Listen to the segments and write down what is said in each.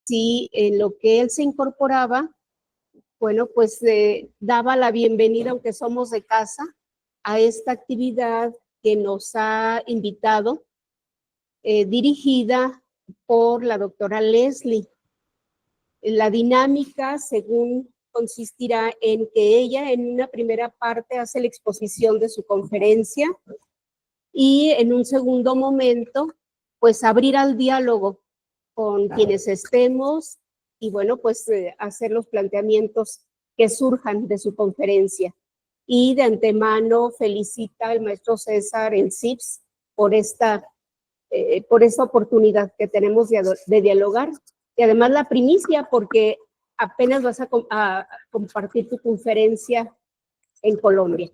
sí, en lo que él se incorporaba, bueno, pues daba la bienvenida, aunque somos de casa, a esta actividad que nos ha invitado, dirigida por la doctora Leslie. La dinámica, según consistirá en que ella en una primera parte hace la exposición de su conferencia y en un segundo momento, pues abrir al diálogo con quienes estemos y bueno, pues hacer los planteamientos que surjan de su conferencia. Y de antemano felicita al maestro César, el CIPS, por esta oportunidad que tenemos de dialogar. Y además la primicia, porque apenas vas a compartir tu conferencia en Colombia.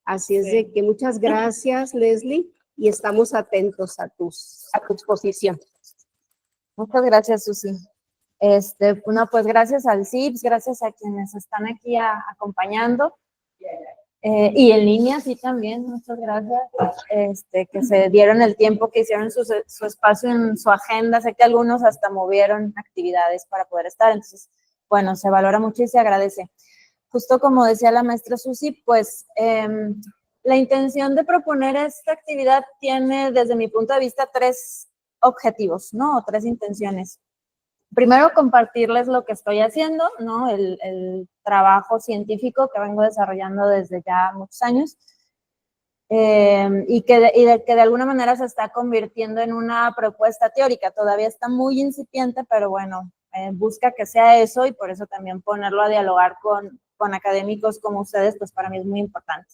Así es de que muchas gracias, Leslie, y estamos atentos a tu exposición. Muchas gracias, Susi. Bueno, pues gracias al CIPS, gracias a quienes están aquí acompañando. Y en línea, sí, también, muchas gracias, que se dieron el tiempo, que hicieron su espacio en su agenda. Sé que algunos hasta movieron actividades para poder estar, entonces, bueno, se valora mucho y se agradece. Justo como decía la maestra Susi, pues la intención de proponer esta actividad tiene, desde mi punto de vista, 3 objetivos, ¿no? O 3 intenciones. Primero, compartirles lo que estoy haciendo, ¿no? El trabajo científico que vengo desarrollando desde ya muchos años y que de alguna manera se está convirtiendo en una propuesta teórica. Todavía está muy incipiente, pero bueno, busca que sea eso y por eso también ponerlo a dialogar con académicos como ustedes, pues para mí es muy importante.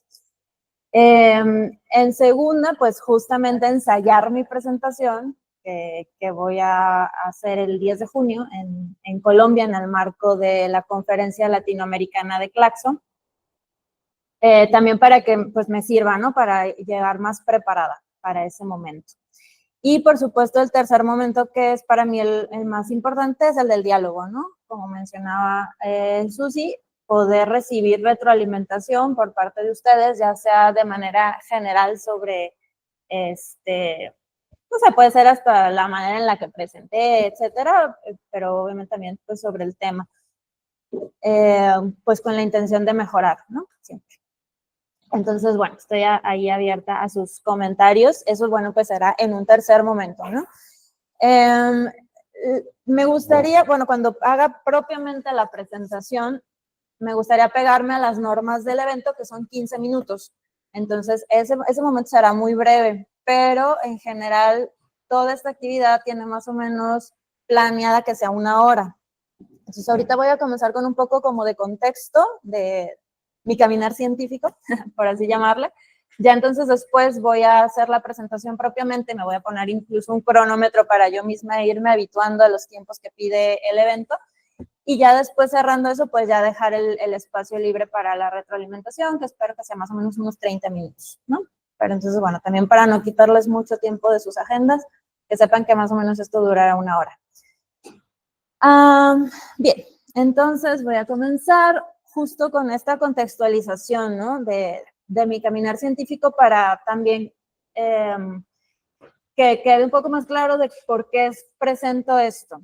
En segunda, pues justamente ensayar mi presentación, que voy a hacer el 10 de junio en Colombia, en el marco de la Conferencia Latinoamericana de Claxo, también para que pues me sirva, ¿no? Para llegar más preparada para ese momento. Y por supuesto el tercer momento, que es para mí el más importante, es el del diálogo, ¿no? Como mencionaba Susi, poder recibir retroalimentación por parte de ustedes, ya sea de manera general sobre o sea, puede ser hasta la manera en la que presenté, etcétera, pero obviamente también pues, sobre el tema, pues con la intención de mejorar, ¿no? Siempre. Entonces, bueno, estoy ahí abierta a sus comentarios. Eso, bueno, pues será en un tercer momento, ¿no? Me gustaría, bueno, cuando haga propiamente la presentación, me gustaría pegarme a las normas del evento, que son 15 minutos. Entonces, ese momento será muy breve, pero en general toda esta actividad tiene más o menos planeada que sea 1 hora. Entonces, ahorita voy a comenzar con un poco como de contexto de mi caminar científico, por así llamarle. Ya entonces después voy a hacer la presentación propiamente, me voy a poner incluso un cronómetro para yo misma irme habituando a los tiempos que pide el evento. Y ya después cerrando eso, pues ya dejar el espacio libre para la retroalimentación, que espero que sea más o menos unos 30 minutos, ¿no? Pero entonces, bueno, también para no quitarles mucho tiempo de sus agendas, que sepan que más o menos esto durará 1 hora. Bien, entonces voy a comenzar justo con esta contextualización, ¿no? de mi caminar científico para también que quede un poco más claro de por qué presento esto.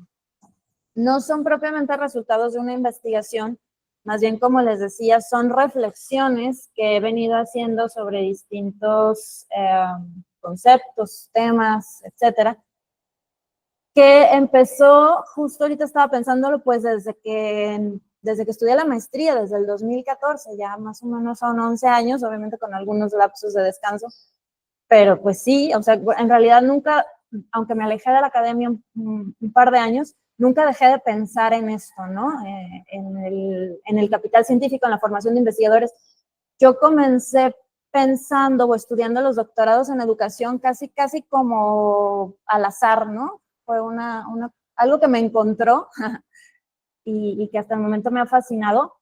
No son propiamente resultados de una investigación, más bien, como les decía, son reflexiones que he venido haciendo sobre distintos conceptos, temas, etcétera, que empezó, justo ahorita estaba pensándolo, pues desde que estudié la maestría, desde el 2014, ya más o menos son 11 años, obviamente con algunos lapsos de descanso, pero pues sí, o sea, en realidad nunca, aunque me alejé de la academia un par de años, nunca dejé de pensar en esto, ¿no? En el capital científico, en la formación de investigadores. Yo comencé pensando o estudiando los doctorados en educación casi como al azar, ¿no? Fue algo que me encontró y que hasta el momento me ha fascinado.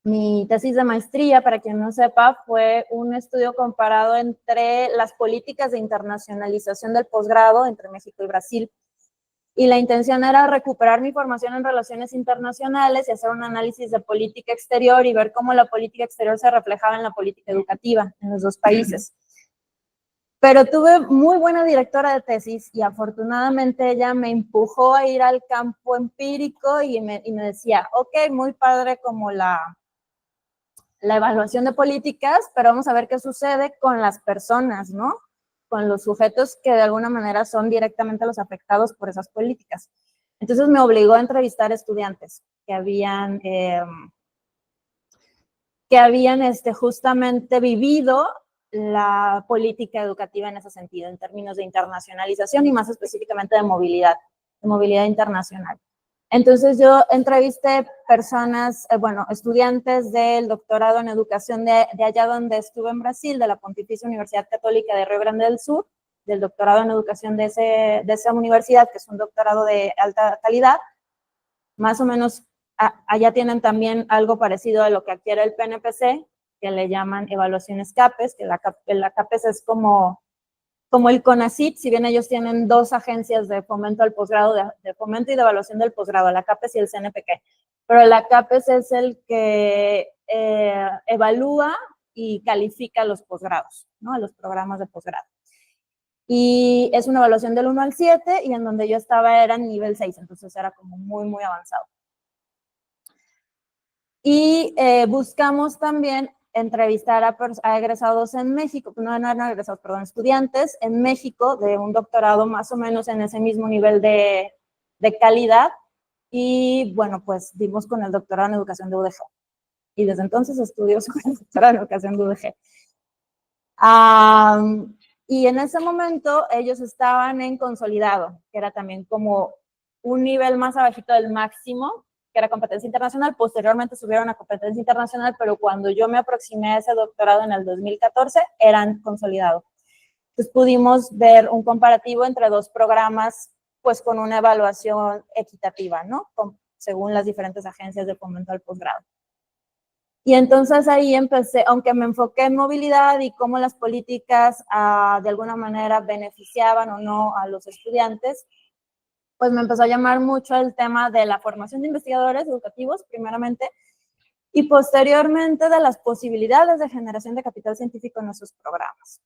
Mi tesis de maestría, para quien no sepa, fue un estudio comparado entre las políticas de internacionalización del posgrado entre México y Brasil. Y la intención era recuperar mi formación en relaciones internacionales y hacer un análisis de política exterior y ver cómo la política exterior se reflejaba en la política educativa en los 2 países. Pero tuve muy buena directora de tesis y afortunadamente ella me empujó a ir al campo empírico y me decía, ok, muy padre como la evaluación de políticas, pero vamos a ver qué sucede con las personas, ¿no? Con los sujetos que de alguna manera son directamente los afectados por esas políticas. Entonces me obligó a entrevistar estudiantes que habían justamente vivido la política educativa en ese sentido, en términos de internacionalización y más específicamente de movilidad internacional. Entonces yo entrevisté personas, estudiantes del doctorado en educación de allá donde estuve en Brasil, de la Pontificia Universidad Católica de Río Grande del Sur, del doctorado en educación de esa universidad, que es un doctorado de alta calidad. Más o menos allá tienen también algo parecido a lo que adquiere el PNPC, que le llaman evaluaciones CAPES, que la CAPES es como el CONACYT, si bien ellos tienen dos agencias de fomento al posgrado, de fomento y de evaluación del posgrado, la CAPES y el CNPq. Pero la CAPES es el que evalúa y califica los posgrados, ¿no? Los programas de posgrado. Y es una evaluación del 1 al 7 y en donde yo estaba era nivel 6, entonces era como muy, muy avanzado. Y buscamos también entrevistar a egresados en México, no egresados, perdón, estudiantes en México de un doctorado más o menos en ese mismo nivel de calidad. Y bueno, pues dimos con el doctorado en educación de UDG. Y desde entonces estudio con el doctorado en educación de UDG. Y en ese momento ellos estaban en consolidado, que era también como un nivel más abajito del máximo, que era competencia internacional. Posteriormente subieron a competencia internacional, pero cuando yo me aproximé a ese doctorado en el 2014, eran consolidado. Entonces pudimos ver un comparativo entre dos programas, pues con una evaluación equitativa, ¿no? Según las diferentes agencias de fomento al posgrado. Y entonces ahí empecé, aunque me enfoqué en movilidad y cómo las políticas de alguna manera beneficiaban o no a los estudiantes, pues me empezó a llamar mucho el tema de la formación de investigadores educativos, primeramente, y posteriormente de las posibilidades de generación de capital científico en esos programas.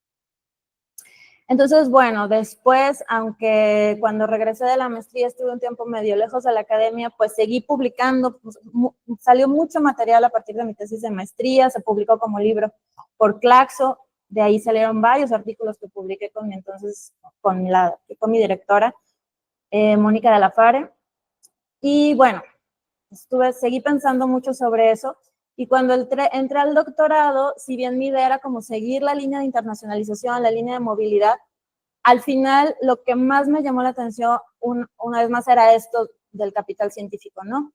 Entonces, bueno, después, aunque cuando regresé de la maestría estuve un tiempo medio lejos de la academia, pues seguí publicando, pues, salió mucho material a partir de mi tesis de maestría, se publicó como libro por Claxo, de ahí salieron varios artículos que publiqué con mi directora, Mónica de la Fare, y bueno, seguí pensando mucho sobre eso, y cuando entré al doctorado, si bien mi idea era como seguir la línea de internacionalización, la línea de movilidad, al final lo que más me llamó la atención una vez más era esto del capital científico, ¿no?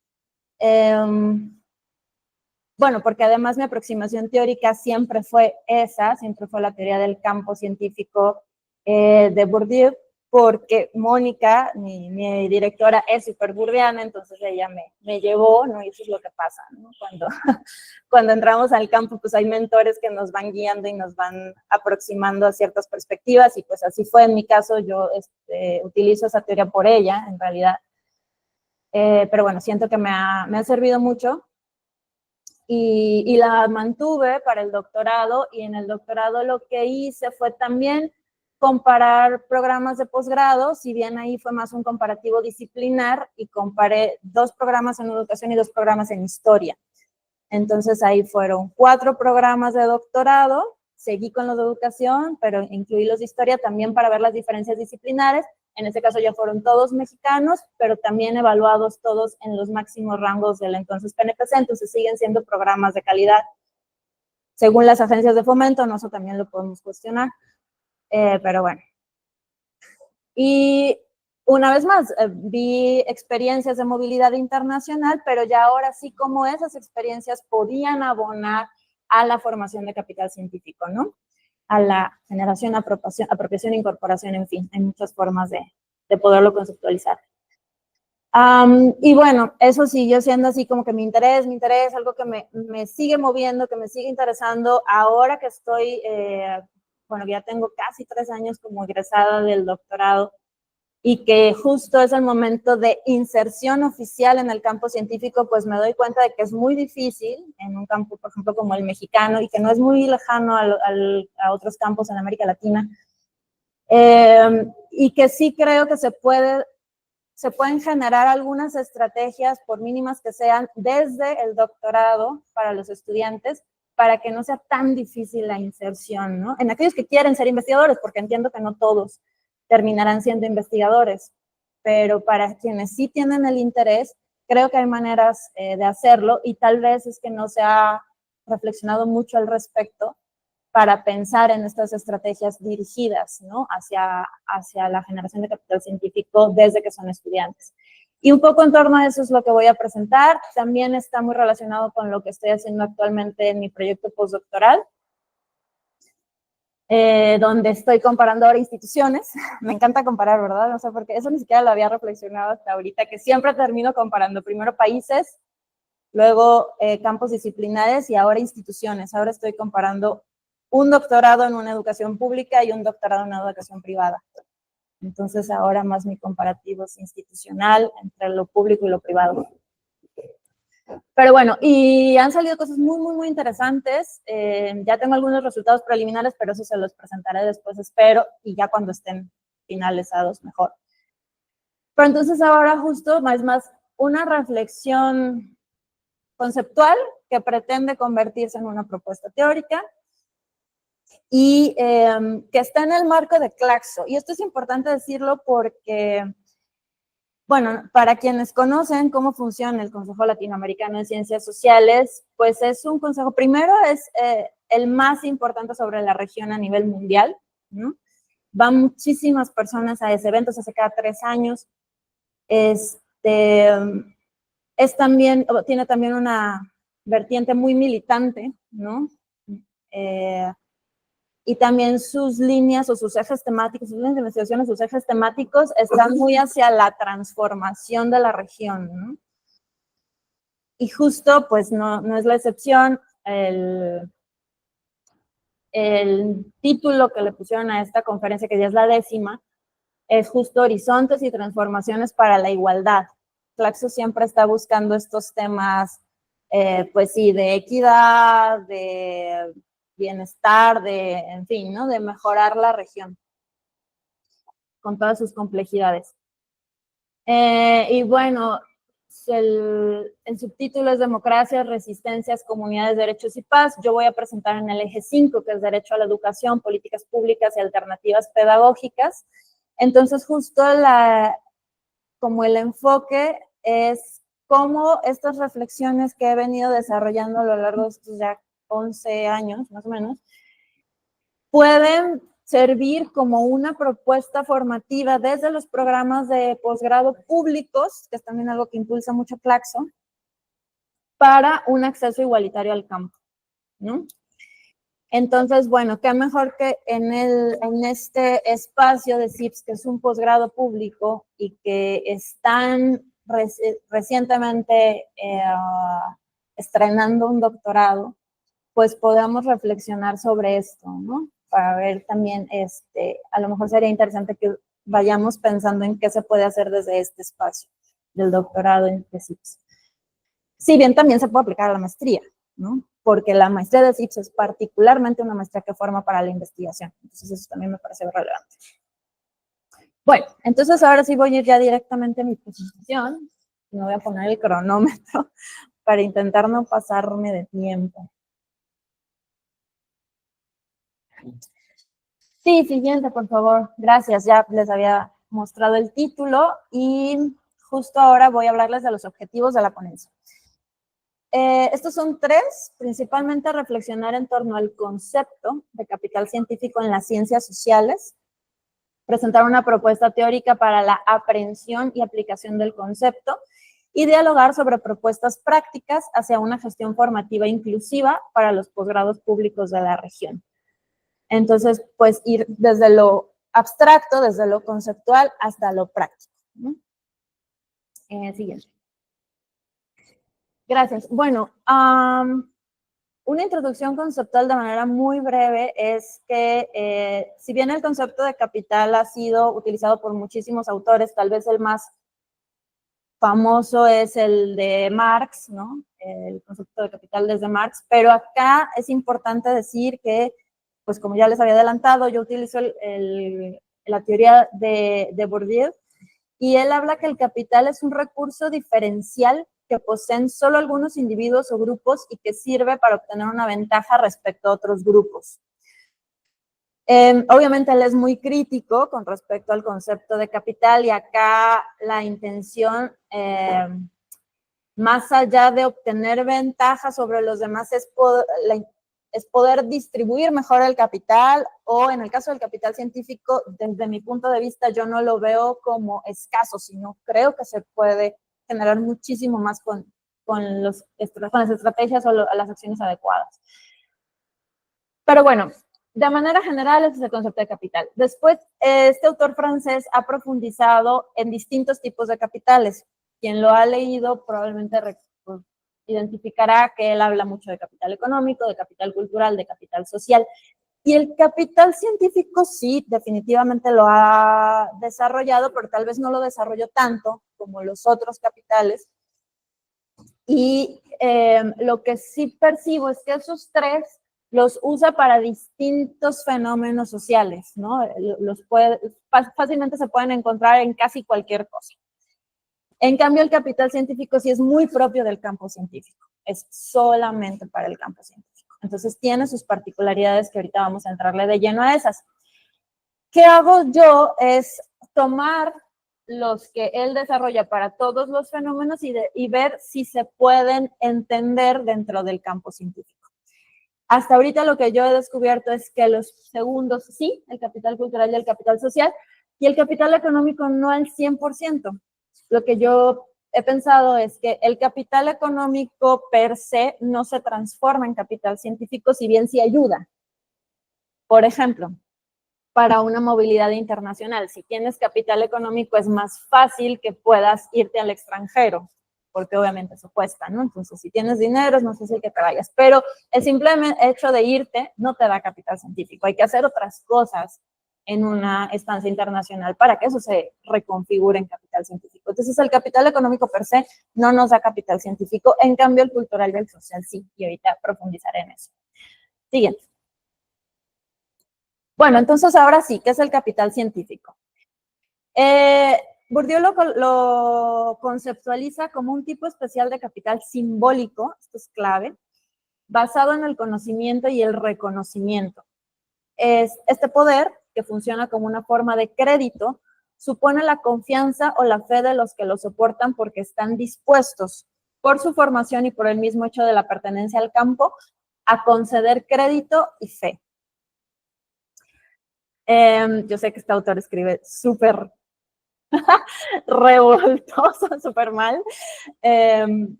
Bueno, porque además mi aproximación teórica siempre fue la teoría del campo científico de Bourdieu, porque Mónica, mi directora, es súper bourdiana, entonces ella me llevó, ¿no? Y eso es lo que pasa, ¿no? Cuando entramos al campo, pues hay mentores que nos van guiando y nos van aproximando a ciertas perspectivas, y pues así fue en mi caso. Yo utilizo esa teoría por ella, en realidad. Pero bueno, siento que me ha servido mucho. Y la mantuve para el doctorado, y en el doctorado lo que hice fue también comparar programas de posgrado, si bien ahí fue más un comparativo disciplinar, y comparé 2 programas en educación y 2 programas en historia. Entonces ahí fueron 4 programas de doctorado, seguí con los de educación, pero incluí los de historia también para ver las diferencias disciplinares. En este caso ya fueron todos mexicanos, pero también evaluados todos en los máximos rangos del entonces PNPC, entonces siguen siendo programas de calidad. Según las agencias de fomento, eso también lo podemos cuestionar, pero bueno. Y una vez más, vi experiencias de movilidad internacional, pero ya ahora sí, cómo esas experiencias podían abonar a la formación de capital científico, ¿no? A la generación, apropiación, incorporación, en fin, hay muchas formas de poderlo conceptualizar. Y bueno, eso siguió siendo así como que mi interés, algo que me sigue moviendo, que me sigue interesando. Ahora que estoy, ya tengo casi 3 años como egresada del doctorado, y que justo es el momento de inserción oficial en el campo científico, pues me doy cuenta de que es muy difícil en un campo, por ejemplo, como el mexicano, y que no es muy lejano a otros campos en América Latina, Y que sí creo que se pueden generar algunas estrategias, por mínimas que sean, desde el doctorado para los estudiantes, para que no sea tan difícil la inserción, ¿no? En aquellos que quieren ser investigadores, porque entiendo que no todos terminarán siendo investigadores, pero para quienes sí tienen el interés, creo que hay maneras de hacerlo, y tal vez es que no se ha reflexionado mucho al respecto para pensar en estas estrategias dirigidas, ¿no? hacia la generación de capital científico desde que son estudiantes. Y un poco en torno a eso es lo que voy a presentar. También está muy relacionado con lo que estoy haciendo actualmente en mi proyecto postdoctoral, donde estoy comparando ahora instituciones. Me encanta comparar, ¿verdad? No sé por qué, eso ni siquiera lo había reflexionado hasta ahorita, que siempre termino comparando primero países, luego campos disciplinares y ahora instituciones. Ahora estoy comparando un doctorado en una educación pública y un doctorado en una educación privada. Entonces ahora más mi comparativo es institucional entre lo público y lo privado. Pero bueno, y han salido cosas muy, muy, muy interesantes. Ya tengo algunos resultados preliminares, pero eso se los presentaré después, espero, y ya cuando estén finalizados mejor. Pero entonces ahora justo es más una reflexión conceptual que pretende convertirse en una propuesta teórica y que está en el marco de Claxo. Y esto es importante decirlo porque, bueno, para quienes conocen cómo funciona el Consejo Latinoamericano de Ciencias Sociales, pues es un consejo, primero es el más importante sobre la región a nivel mundial, ¿no? Van muchísimas personas a ese evento, se hace cada 3 años. Tiene también una vertiente muy militante, ¿no? Y también sus líneas o sus ejes temáticos, sus líneas de investigación, sus ejes temáticos están muy hacia la transformación de la región, ¿no? Y justo, pues no es la excepción, el título que le pusieron a esta conferencia, que ya es la 10ª, es justo Horizontes y Transformaciones para la Igualdad. Claxo siempre está buscando estos temas, pues sí, de equidad, de bienestar, en fin, ¿no? De mejorar la región con todas sus complejidades. Y bueno, el subtítulo es Democracia, Resistencias, Comunidades, Derechos y Paz. Yo voy a presentar en el eje 5, que es Derecho a la Educación, Políticas Públicas y Alternativas Pedagógicas. Entonces, justo como el enfoque es cómo estas reflexiones que he venido desarrollando a lo largo de estos ya 11 años, más o menos, pueden servir como una propuesta formativa desde los programas de posgrado públicos, que es también algo que impulsa mucho Claxo, para un acceso igualitario al campo, ¿no? Entonces, bueno, qué mejor que en este espacio de CIPS, que es un posgrado público y que están recientemente estrenando un doctorado, pues podamos reflexionar sobre esto, ¿no? Para ver también, a lo mejor sería interesante que vayamos pensando en qué se puede hacer desde este espacio del doctorado en CIPS. Si bien también se puede aplicar a la maestría, ¿no? Porque la maestría de CIPS es particularmente una maestría que forma para la investigación. Entonces eso también me parece relevante. Bueno, entonces ahora sí voy a ir ya directamente a mi presentación. Me voy a poner el cronómetro para intentar no pasarme de tiempo. Sí, siguiente, por favor. Gracias, ya les había mostrado el título y justo ahora voy a hablarles de los objetivos de la ponencia. Estos son 3, principalmente reflexionar en torno al concepto de capital científico en las ciencias sociales, presentar una propuesta teórica para la aprehensión y aplicación del concepto y dialogar sobre propuestas prácticas hacia una gestión formativa inclusiva para los posgrados públicos de la región. Entonces, pues ir desde lo abstracto, desde lo conceptual, hasta lo práctico, ¿no? Siguiente. Gracias. Bueno, una introducción conceptual de manera muy breve es que si bien el concepto de capital ha sido utilizado por muchísimos autores, tal vez el más famoso es el de Marx, ¿no? El concepto de capital desde Marx, pero acá es importante decir que, pues como ya les había adelantado, yo utilizo el la teoría de Bourdieu, y él habla que el capital es un recurso diferencial que poseen solo algunos individuos o grupos y que sirve para obtener una ventaja respecto a otros grupos. Obviamente él es muy crítico con respecto al concepto de capital, y acá la intención, más allá de obtener ventajas sobre los demás, es poder distribuir mejor el capital, o en el caso del capital científico, desde mi punto de vista, yo no lo veo como escaso, sino creo que se puede generar muchísimo más con las estrategias o las acciones adecuadas. Pero bueno, de manera general, ese es el concepto de capital. Después, este autor francés ha profundizado en distintos tipos de capitales. Quien lo ha leído probablemente identificará que él habla mucho de capital económico, de capital cultural, de capital social. Y el capital científico sí, definitivamente lo ha desarrollado, pero tal vez no lo desarrolló tanto como los otros capitales. Y lo que sí percibo es que esos tres los usa para distintos fenómenos sociales, ¿no? Fácilmente se pueden encontrar en casi cualquier cosa. En cambio, el capital científico sí es muy propio del campo científico, es solamente para el campo científico. Entonces tiene sus particularidades que ahorita vamos a entrarle de lleno a esas. ¿Qué hago yo? Es tomar los que él desarrolla para todos los fenómenos y ver si se pueden entender dentro del campo científico. Hasta ahorita lo que yo he descubierto es que los segundos sí, el capital cultural y el capital social, y el capital económico no al 100%. Lo que yo he pensado es que el capital económico per se no se transforma en capital científico, si bien sí ayuda. Por ejemplo, para una movilidad internacional, si tienes capital económico es más fácil que puedas irte al extranjero, porque obviamente eso cuesta, ¿no? Entonces, si tienes dinero es más fácil que te vayas, pero el simple hecho de irte no te da capital científico. Hay que hacer otras cosas en una estancia internacional para que eso se reconfigure en capital científico. Entonces, el capital económico per se no nos da capital científico, en cambio el cultural y el social sí, y ahorita profundizaré en eso. Siguiente. Bueno, entonces ahora sí, ¿qué es el capital científico? Bourdieu lo conceptualiza como un tipo especial de capital simbólico, esto es clave, basado en el conocimiento y el reconocimiento. Este poder, que funciona como una forma de crédito, supone la confianza o la fe de los que lo soportan porque están dispuestos, por su formación y por el mismo hecho de la pertenencia al campo, a conceder crédito y fe. Yo sé que este autor escribe súper revoltoso, súper mal.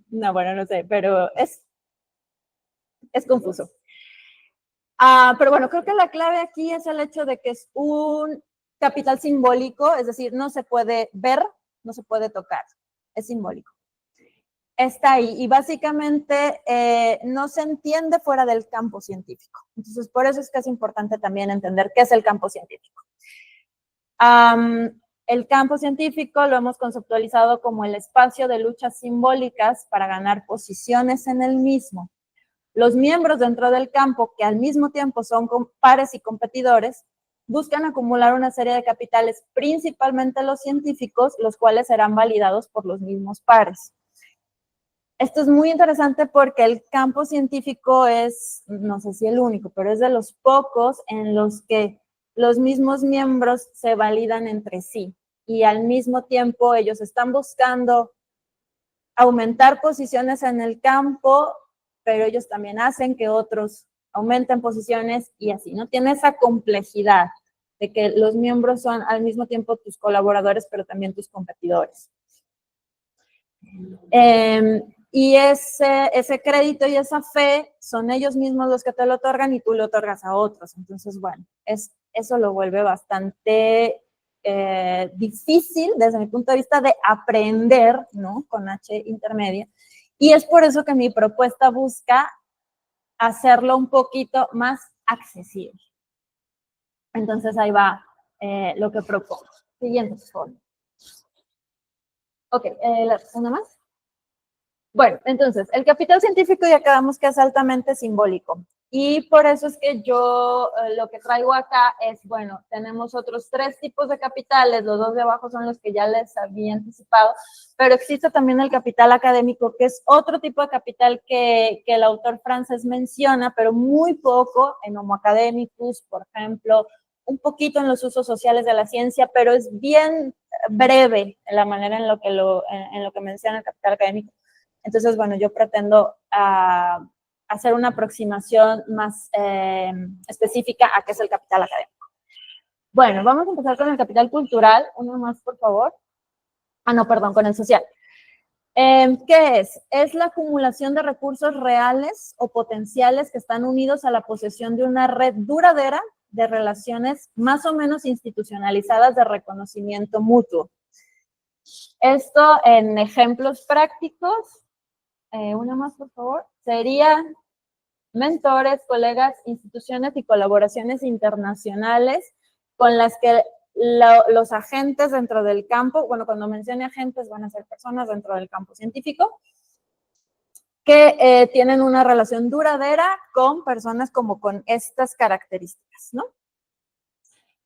No, bueno, no sé, pero es confuso. Pero bueno, creo que la clave aquí es el hecho de que es un capital simbólico, es decir, no se puede ver, no se puede tocar, es simbólico. Está ahí y básicamente no se entiende fuera del campo científico. Entonces, por eso es que es importante también entender qué es el campo científico. El campo científico lo hemos conceptualizado como el espacio de luchas simbólicas para ganar posiciones en el mismo. Los miembros dentro del campo, que al mismo tiempo son pares y competidores, buscan acumular una serie de capitales, principalmente los científicos, los cuales serán validados por los mismos pares. Esto es muy interesante porque el campo científico es, no sé si el único, pero es de los pocos en los que los mismos miembros se validan entre sí y al mismo tiempo ellos están buscando aumentar posiciones en el campo, pero ellos también hacen que otros aumenten posiciones y así, ¿no? Tiene esa complejidad de que los miembros son al mismo tiempo tus colaboradores, pero también tus competidores. Y ese crédito y esa fe son ellos mismos los que te lo otorgan y tú lo otorgas a otros. Entonces, bueno, eso lo vuelve bastante difícil desde mi punto de vista de aprender, ¿no? Con H intermedia. Y es por eso que mi propuesta busca hacerlo un poquito más accesible. Entonces, ahí va lo que propongo. Siguiente, por favor. Ok, ¿una más? Bueno, entonces, el capital científico ya acabamos que es altamente simbólico Y por eso es que yo lo que traigo acá es, bueno, tenemos otros 3 tipos de capitales, los 2 de abajo son los que ya les había anticipado, pero existe también el capital académico, que es otro tipo de capital que el autor francés menciona, pero muy poco en Homo academicus, por ejemplo, un poquito en los usos sociales de la ciencia, pero es bien breve en la manera en lo que menciona el capital académico. Entonces, bueno, yo pretendo hacer una aproximación más específica a qué es el capital académico. Bueno, vamos a empezar con el capital cultural. Uno más, por favor. No, perdón, con el social. ¿Qué es? Es la acumulación de recursos reales o potenciales que están unidos a la posesión de una red duradera de relaciones más o menos institucionalizadas de reconocimiento mutuo. Esto en ejemplos prácticos, una más por favor, sería mentores, colegas, instituciones y colaboraciones internacionales con las que los agentes dentro del campo, bueno, cuando mencione agentes van a ser personas dentro del campo científico, que tienen una relación duradera con personas como con estas características, ¿no?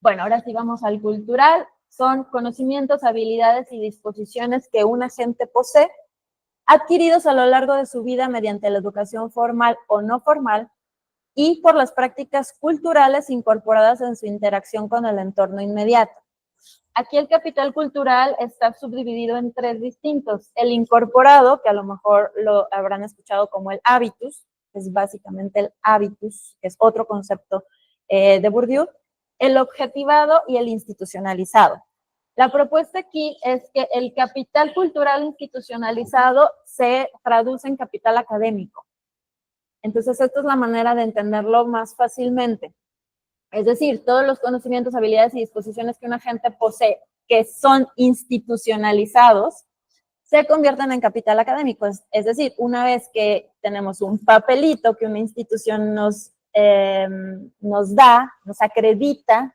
Bueno, ahora sí vamos al cultural. Son conocimientos, habilidades y disposiciones que un agente posee, adquiridos a lo largo de su vida mediante la educación formal o no formal y por las prácticas culturales incorporadas en su interacción con el entorno inmediato. Aquí el capital cultural está subdividido en 3 distintos. El incorporado, que a lo mejor lo habrán escuchado como el habitus, que es básicamente el habitus, que es otro concepto de Bourdieu, el objetivado y el institucionalizado. La propuesta aquí es que el capital cultural institucionalizado se traduce en capital académico. Entonces, esta es la manera de entenderlo más fácilmente. Es decir, todos los conocimientos, habilidades y disposiciones que un agente posee que son institucionalizados se convierten en capital académico. Es decir, una vez que tenemos un papelito que una institución nos da, nos acredita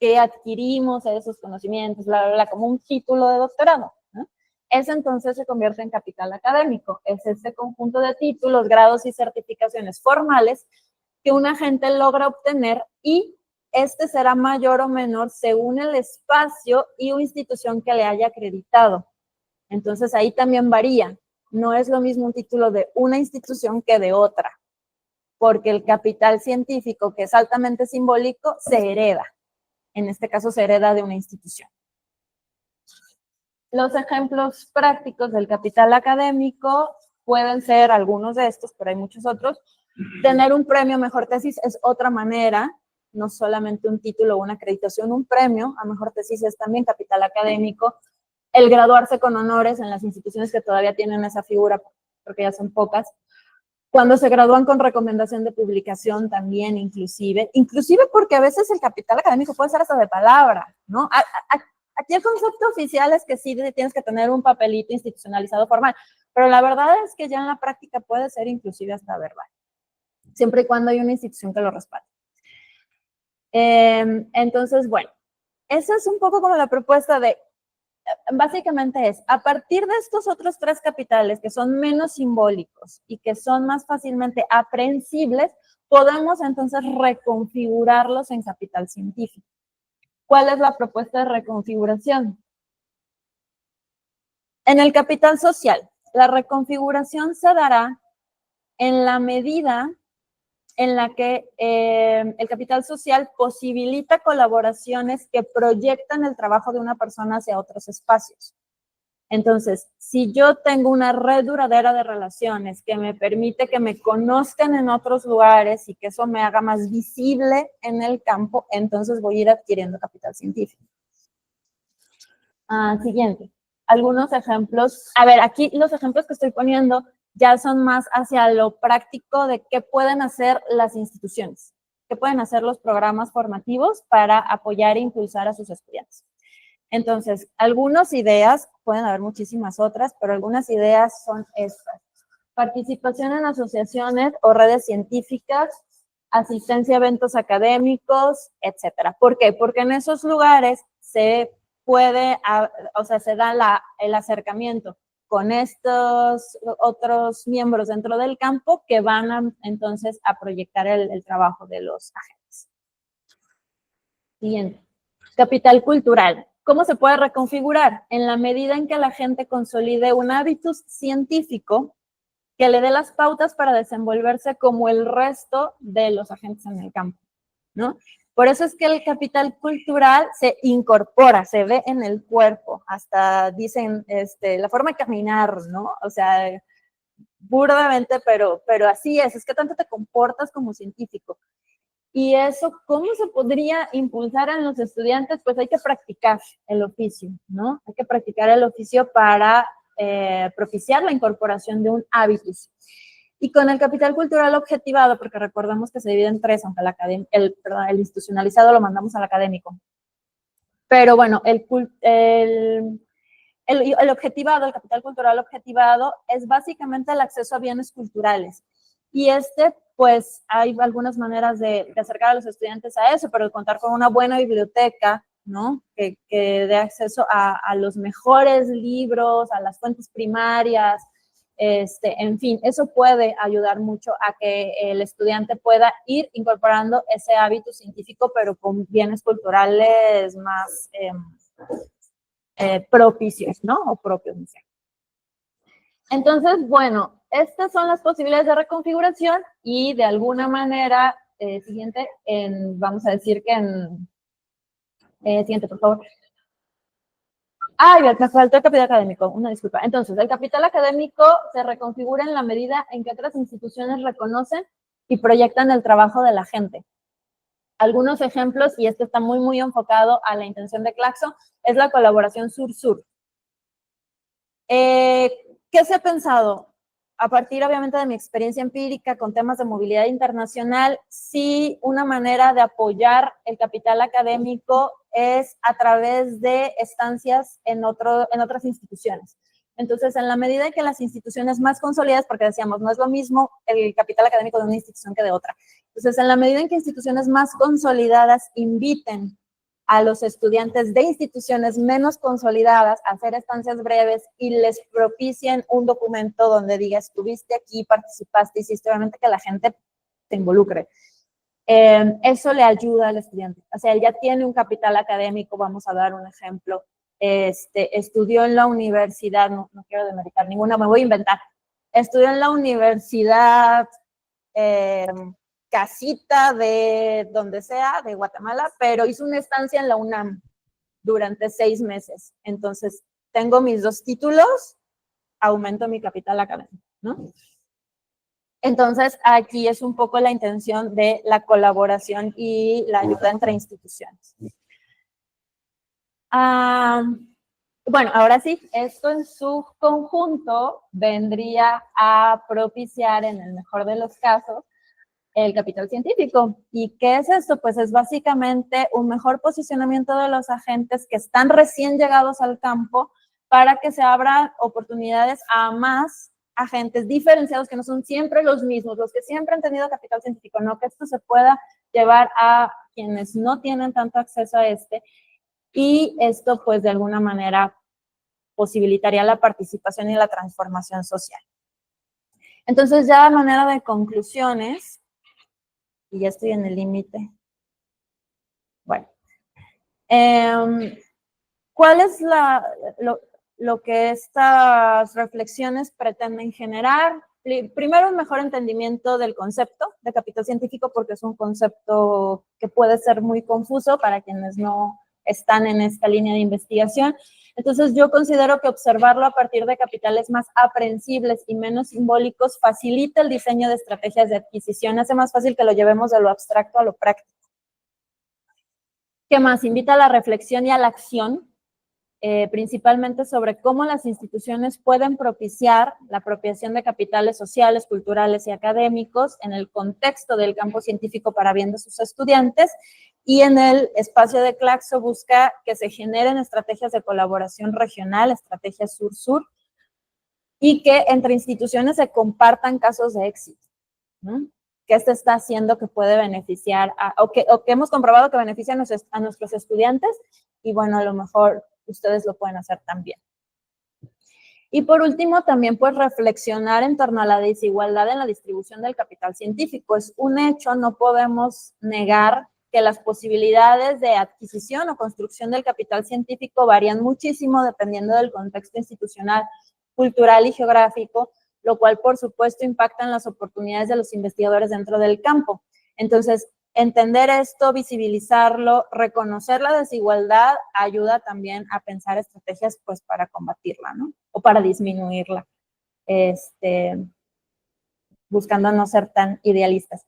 que adquirimos esos conocimientos, bla, bla, bla, como un título de doctorado, ¿no? Ese entonces se convierte en capital académico. Es este conjunto de títulos, grados y certificaciones formales que un agente logra obtener y este será mayor o menor según el espacio y o institución que le haya acreditado. Entonces ahí también varía. No es lo mismo un título de una institución que de otra, porque el capital científico, que es altamente simbólico, se hereda. En este caso se hereda de una institución. Los ejemplos prácticos del capital académico pueden ser algunos de estos, pero hay muchos otros. Tener un premio a mejor tesis es otra manera, no solamente un título o una acreditación, un premio a mejor tesis es también capital académico. El graduarse con honores en las instituciones que todavía tienen esa figura, porque ya son pocas. Cuando se gradúan con recomendación de publicación también, inclusive porque a veces el capital académico puede ser hasta de palabra, ¿no? Aquí el concepto oficial es que sí tienes que tener un papelito institucionalizado formal, pero la verdad es que ya en la práctica puede ser inclusive hasta verbal, siempre y cuando hay una institución que lo respalde. Entonces, bueno, esa es un poco como la propuesta de, básicamente es, a partir de estos otros 3 capitales que son menos simbólicos y que son más fácilmente aprehensibles, podemos entonces reconfigurarlos en capital científico. ¿Cuál es la propuesta de reconfiguración? En el capital social, la reconfiguración se dará en la medida en la que el capital social posibilita colaboraciones que proyectan el trabajo de una persona hacia otros espacios. Entonces, si yo tengo una red duradera de relaciones que me permite que me conozcan en otros lugares y que eso me haga más visible en el campo, entonces voy a ir adquiriendo capital científico. Siguiente. Algunos ejemplos. A ver, aquí los ejemplos que estoy poniendo ya son más hacia lo práctico de qué pueden hacer las instituciones, qué pueden hacer los programas formativos para apoyar e impulsar a sus estudiantes. Entonces, algunas ideas, pueden haber muchísimas otras, pero algunas ideas son estas. Participación en asociaciones o redes científicas, asistencia a eventos académicos, etcétera. ¿Por qué? Porque en esos lugares se puede, o sea, se da el acercamiento con estos otros miembros dentro del campo que van entonces a proyectar el trabajo de los agentes. Siguiente. Capital cultural. ¿Cómo se puede reconfigurar? En la medida en que la gente consolide un hábitus científico que le dé las pautas para desenvolverse como el resto de los agentes en el campo, ¿no? Por eso es que el capital cultural se incorpora, se ve en el cuerpo, hasta dicen la forma de caminar, ¿no? O sea, burdamente, pero así es que tanto te comportas como científico. Y eso, ¿cómo se podría impulsar en los estudiantes? Pues hay que practicar el oficio, ¿no? Hay que practicar el oficio para propiciar la incorporación de un hábitus. Y con el capital cultural objetivado, porque recordemos que se divide en tres, aunque el institucionalizado lo mandamos al académico. Pero bueno, el objetivado, el capital cultural objetivado, es básicamente el acceso a bienes culturales. Y pues hay algunas maneras de acercar a los estudiantes a eso, pero contar con una buena biblioteca, ¿no? Que dé acceso a los mejores libros, a las fuentes primarias, en fin, eso puede ayudar mucho a que el estudiante pueda ir incorporando ese hábito científico, pero con bienes culturales más propicios, ¿no? O propios, no sé. Entonces, bueno, estas son las posibilidades de reconfiguración y de alguna manera, siguiente, vamos a decir que siguiente, por favor. Ay, me faltó el capital académico, una disculpa. Entonces, el capital académico se reconfigura en la medida en que otras instituciones reconocen y proyectan el trabajo de la gente. Algunos ejemplos, y esto está muy, muy enfocado a la intención de Claxo, es la colaboración sur-sur. ¿Qué se ha pensado? A partir, obviamente, de mi experiencia empírica con temas de movilidad internacional, sí, una manera de apoyar el capital académico es a través de estancias en otras instituciones. Entonces, en la medida en que las instituciones más consolidadas, porque decíamos, no es lo mismo el capital académico de una institución que de otra. Entonces, en la medida en que instituciones más consolidadas inviten a los estudiantes de instituciones menos consolidadas a hacer estancias breves y les propicien un documento donde diga, estuviste aquí, participaste, hiciste, obviamente que la gente se involucre. Eso le ayuda al estudiante. O sea, él ya tiene un capital académico, vamos a dar un ejemplo. Estudió en la universidad, no quiero demeritar ninguna, me voy a inventar. Estudió en la universidad Casita de donde sea, de Guatemala, pero hizo una estancia en la UNAM durante 6 meses. Entonces, tengo mis 2 títulos, aumento mi capital académico, ¿no? Entonces, aquí es un poco la intención de la colaboración y la ayuda entre instituciones. Bueno, ahora sí, esto en su conjunto vendría a propiciar, en el mejor de los casos, el capital científico. ¿Y qué es esto? Pues es básicamente un mejor posicionamiento de los agentes que están recién llegados al campo para que se abran oportunidades a más agentes diferenciados que no son siempre los mismos, los que siempre han tenido capital científico, no que esto se pueda llevar a quienes no tienen tanto acceso a y esto pues de alguna manera posibilitaría la participación y la transformación social. Entonces ya a manera de conclusiones, y ya estoy en el límite. Bueno, ¿cuál es lo que estas reflexiones pretenden generar? Primero, un mejor entendimiento del concepto de capital científico, porque es un concepto que puede ser muy confuso para quienes no están en esta línea de investigación. Entonces, yo considero que observarlo a partir de capitales más aprehensibles y menos simbólicos facilita el diseño de estrategias de adquisición, hace más fácil que lo llevemos de lo abstracto a lo práctico. ¿Qué más? Invita a la reflexión y a la acción, principalmente sobre cómo las instituciones pueden propiciar la apropiación de capitales sociales, culturales y académicos en el contexto del campo científico para bien de sus estudiantes, y en el espacio de Claxo busca que se generen estrategias de colaboración regional, estrategias sur-sur, y que entre instituciones se compartan casos de éxito, ¿no? Que está haciendo que puede beneficiar, o que hemos comprobado que beneficia a nuestros estudiantes, y bueno, a lo mejor ustedes lo pueden hacer también. Y por último, también pues reflexionar en torno a la desigualdad en la distribución del capital científico. Es un hecho, no podemos negar que las posibilidades de adquisición o construcción del capital científico varían muchísimo dependiendo del contexto institucional, cultural y geográfico, lo cual por supuesto impacta en las oportunidades de los investigadores dentro del campo. Entonces, entender esto, visibilizarlo, reconocer la desigualdad ayuda también a pensar estrategias pues para combatirla, ¿no? O para disminuirla, buscando no ser tan idealistas.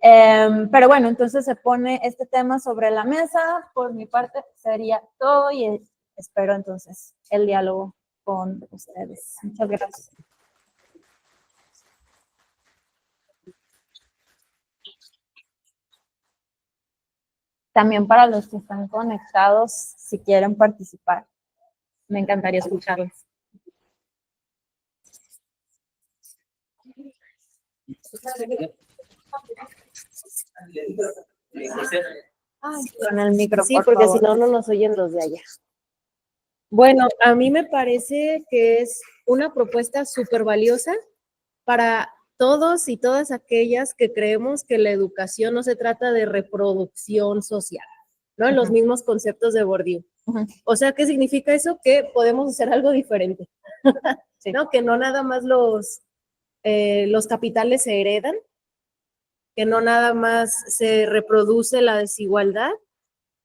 Pero bueno, entonces se pone este tema sobre la mesa. Por mi parte sería todo y espero entonces el diálogo con ustedes. Muchas gracias. También para los que están conectados, si quieren participar, me encantaría escucharles. Con el micro, sí, por porque favor. si no, no nos oyen los de allá. Bueno, a mí me parece que es una propuesta súper valiosa para todos y todas aquellas que creemos que la educación no se trata de reproducción social, ¿no? En los mismos conceptos de Bourdieu. O sea, ¿qué significa eso? Que podemos hacer algo diferente, Sí. ¿no? Que no nada más los capitales se heredan, que no nada más se reproduce la desigualdad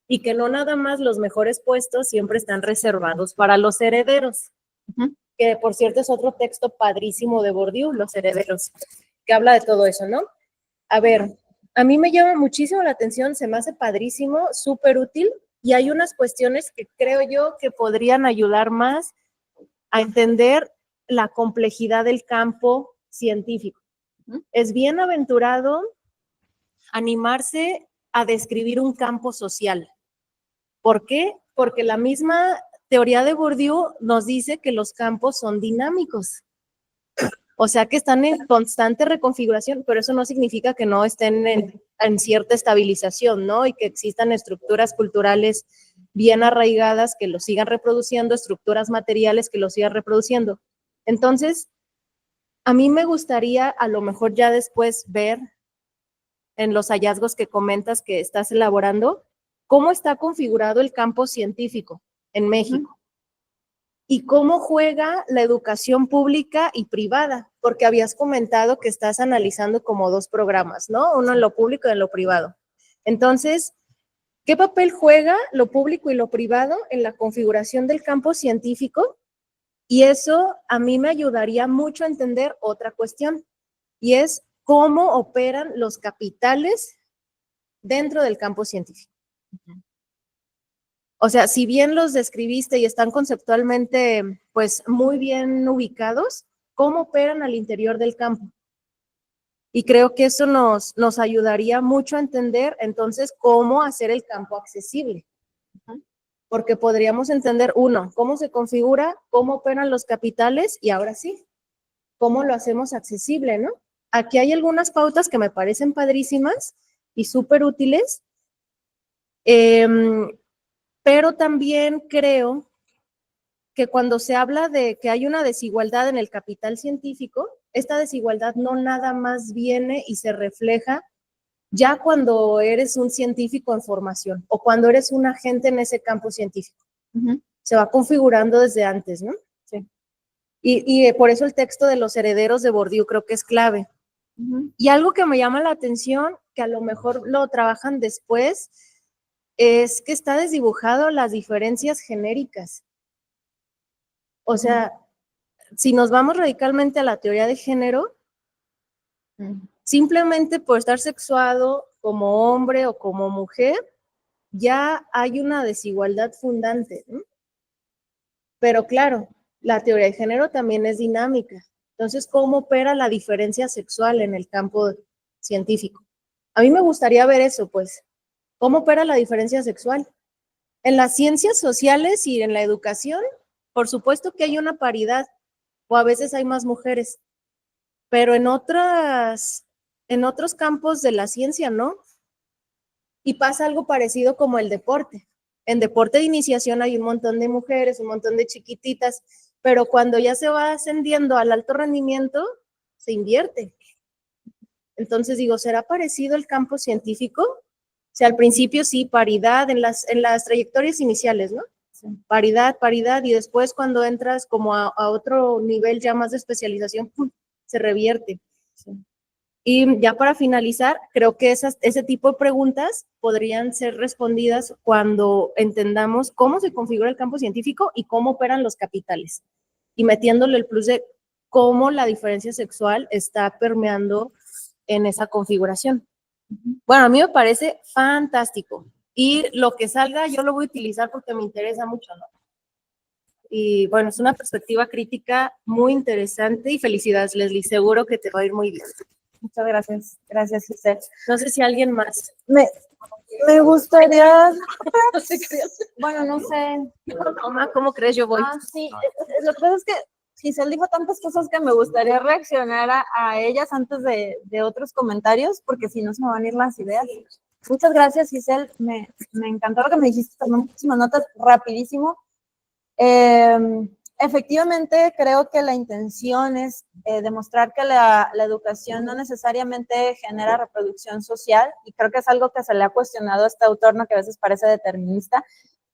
y que no nada más los mejores puestos siempre están reservados para los herederos. Que por cierto es otro texto padrísimo de Bourdieu, Los herederos, que habla de todo eso, ¿no? A ver, a mí me llama muchísimo la atención, se me hace padrísimo, súper útil, y hay unas cuestiones que creo yo que podrían ayudar más a entender la complejidad del campo científico. Es bienaventurado animarse a describir un campo social. ¿Por qué? Porque la misma teoría de Bourdieu nos dice que los campos son dinámicos. O sea, que están en constante reconfiguración, pero eso no significa que no estén en cierta estabilización, ¿no? Y que existan estructuras culturales bien arraigadas que lo sigan reproduciendo, estructuras materiales que lo sigan reproduciendo. Entonces, a mí me gustaría a lo mejor ya después ver en los hallazgos que comentas que estás elaborando, cómo está configurado el campo científico en México y cómo juega la educación pública y privada, porque habías comentado que estás analizando como dos programas, ¿no? Uno en lo público y en lo privado. Entonces, ¿qué papel juega lo público y lo privado en la configuración del campo científico? Y eso a mí me ayudaría mucho a entender otra cuestión, y es cómo operan los capitales dentro del campo científico. O sea, si bien los describiste y están conceptualmente, pues, muy bien ubicados, ¿cómo operan al interior del campo? Y creo que eso nos ayudaría mucho a entender, entonces, cómo hacer el campo accesible. Porque podríamos entender, uno, cómo se configura, cómo operan los capitales y ahora sí, cómo lo hacemos accesible, ¿no? Aquí hay algunas pautas que me parecen padrísimas y súper útiles, pero también creo que cuando se habla de que hay una desigualdad en el capital científico, esta desigualdad no nada más viene y se refleja ya cuando eres un científico en formación o cuando eres un agente en ese campo científico. Se va configurando desde antes, ¿no? Sí. Y por eso el texto de Los herederos de Bourdieu creo que es clave. Y algo que me llama la atención, que a lo mejor lo trabajan después, es que está desdibujado las diferencias genéricas. O sea, si nos vamos radicalmente a la teoría de género, simplemente por estar sexuado como hombre o como mujer, ya hay una desigualdad fundante, ¿no? Pero claro, la teoría de género también es dinámica. Entonces, ¿cómo opera la diferencia sexual en el campo científico? A mí me gustaría ver eso, pues, ¿cómo opera la diferencia sexual? En las ciencias sociales y en la educación, por supuesto que hay una paridad, o a veces hay más mujeres, pero en otros campos de la ciencia no. Y pasa algo parecido como el deporte. En deporte de iniciación hay un montón de mujeres, un montón de chiquititas, pero cuando ya se va ascendiendo al alto rendimiento, se invierte. Entonces digo, ¿será parecido el campo científico? O sea, al principio sí, paridad en las trayectorias iniciales, ¿no? Sí. Paridad, y después cuando entras como a otro nivel ya más de especialización, ¡pum!, se revierte. Sí. Y ya para finalizar, creo que ese tipo de preguntas podrían ser respondidas cuando entendamos cómo se configura el campo científico y cómo operan los capitales. Y metiéndole el plus de cómo la diferencia sexual está permeando en esa configuración. Bueno, a mí me parece fantástico. Y lo que salga yo lo voy a utilizar porque me interesa mucho, ¿no? Y bueno, es una perspectiva crítica muy interesante y felicidades, Leslie. Seguro que te va a ir muy bien. Muchas gracias. Gracias, Giselle. No sé si alguien más. Me gustaría... Bueno, no sé. Mamá, ¿cómo crees? Yo voy. Sí. Lo que pasa es que Giselle dijo tantas cosas que me gustaría reaccionar a ellas antes de otros comentarios, porque si no se me van a ir las ideas. Muchas gracias, Giselle. Me encantó lo que me dijiste. Tomé muchísimas notas rapidísimo. Efectivamente, creo que la intención es demostrar que la educación no necesariamente genera reproducción social, y creo que es algo que se le ha cuestionado a este autor, ¿no?, que a veces parece determinista.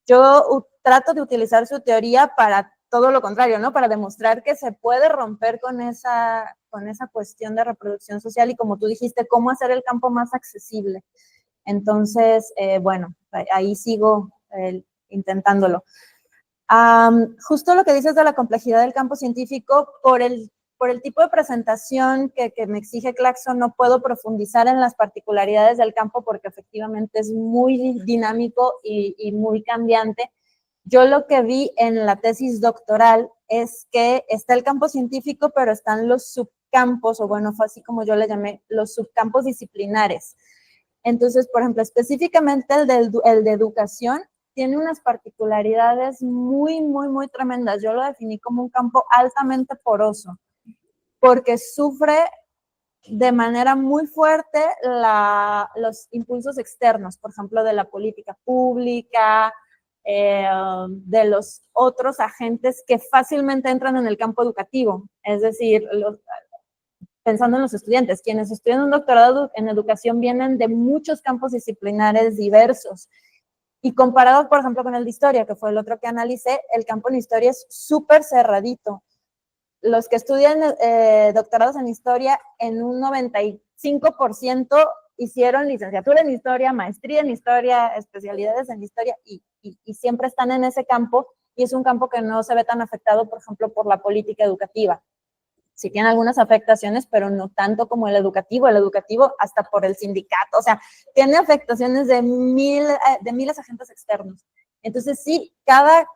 Yo trato de utilizar su teoría para todo lo contrario, ¿no?, para demostrar que se puede romper con esa cuestión de reproducción social y, como tú dijiste, cómo hacer el campo más accesible. Entonces, bueno, ahí sigo intentándolo. Justo lo que dices de la complejidad del campo científico, por el tipo de presentación que me exige Claxon, no puedo profundizar en las particularidades del campo porque efectivamente es muy dinámico y muy cambiante. Yo lo que vi en la tesis doctoral es que está el campo científico, pero están los subcampos, o bueno, fue así como yo le llamé, los subcampos disciplinares. Entonces, por ejemplo, específicamente el de educación, tiene unas particularidades muy, muy, muy tremendas. Yo lo definí como un campo altamente poroso, porque sufre de manera muy fuerte los impulsos externos, por ejemplo, de la política pública, de los otros agentes que fácilmente entran en el campo educativo. Es decir, pensando en los estudiantes, quienes estudian un doctorado en educación vienen de muchos campos disciplinares diversos. Y comparado, por ejemplo, con el de historia, que fue el otro que analicé, el campo en historia es súper cerradito. Los que estudian doctorados en historia, en un 95% hicieron licenciatura en historia, maestría en historia, especialidades en historia, y siempre están en ese campo, y es un campo que no se ve tan afectado, por ejemplo, por la política educativa. Sí tiene algunas afectaciones, pero no tanto como el educativo hasta por el sindicato, o sea, tiene afectaciones de miles de agentes externos. Entonces sí, cada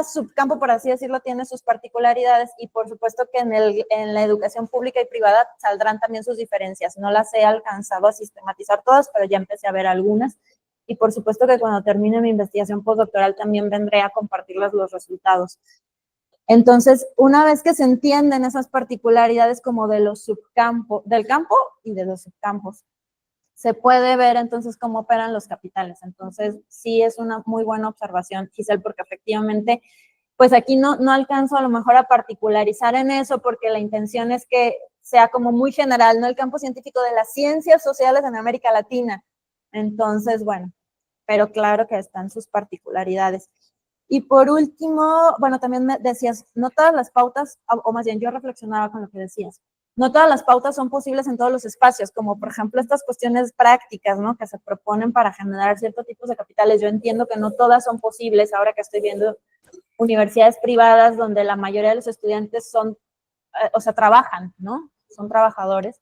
subcampo, por así decirlo, tiene sus particularidades, y por supuesto que en la educación pública y privada saldrán también sus diferencias. No las he alcanzado a sistematizar todas, pero ya empecé a ver algunas, y por supuesto que cuando termine mi investigación postdoctoral también vendré a compartirles los resultados. Entonces, una vez que se entienden esas particularidades como de los subcampos, del campo y de los subcampos, se puede ver entonces cómo operan los capitales. Entonces, sí es una muy buena observación, Giselle, porque efectivamente, pues aquí no alcanzo a lo mejor a particularizar en eso, porque la intención es que sea como muy general, ¿no? El campo científico de las ciencias sociales en América Latina. Entonces, bueno, pero claro que están sus particularidades. Y por último, bueno, también me decías, no todas las pautas, o más bien yo reflexionaba con lo que decías, no todas las pautas son posibles en todos los espacios, como por ejemplo estas cuestiones prácticas, ¿no?, que se proponen para generar ciertos tipos de capitales. Yo entiendo que no todas son posibles, ahora que estoy viendo universidades privadas donde la mayoría de los estudiantes son, o sea, trabajan, ¿no? Son trabajadores,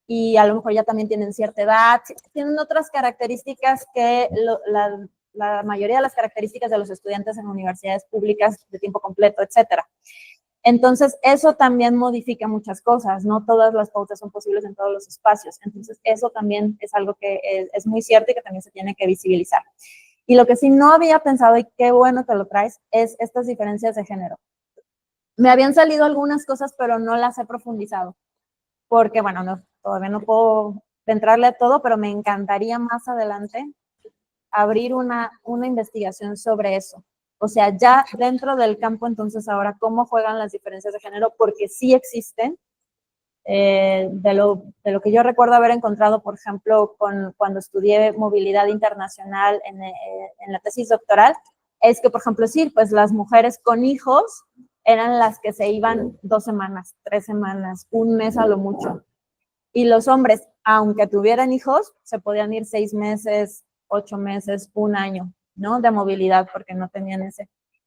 y a lo mejor ya también tienen cierta edad, tienen otras características que la mayoría de las características de los estudiantes en universidades públicas de tiempo completo, etcétera. Entonces, eso también modifica muchas cosas, no todas las pautas son posibles en todos los espacios. Entonces, eso también es algo que es muy cierto y que también se tiene que visibilizar. Y lo que sí no había pensado, y qué bueno que lo traes, es estas diferencias de género. Me habían salido algunas cosas, pero no las he profundizado, porque, bueno, todavía no puedo entrarle a todo, pero me encantaría más adelante abrir una investigación sobre eso, O sea, ya dentro del campo, entonces ahora, ¿cómo juegan las diferencias de género? Porque sí existen. De lo que yo recuerdo haber encontrado, por ejemplo, cuando estudié movilidad internacional en la tesis doctoral, es que, por ejemplo, sí, pues las mujeres con hijos eran las que se iban 2 semanas, 3 semanas, un mes a lo mucho. Y los hombres, aunque tuvieran hijos, se podían ir 6 meses, 8 meses, un año, ¿no? De movilidad, porque no tenían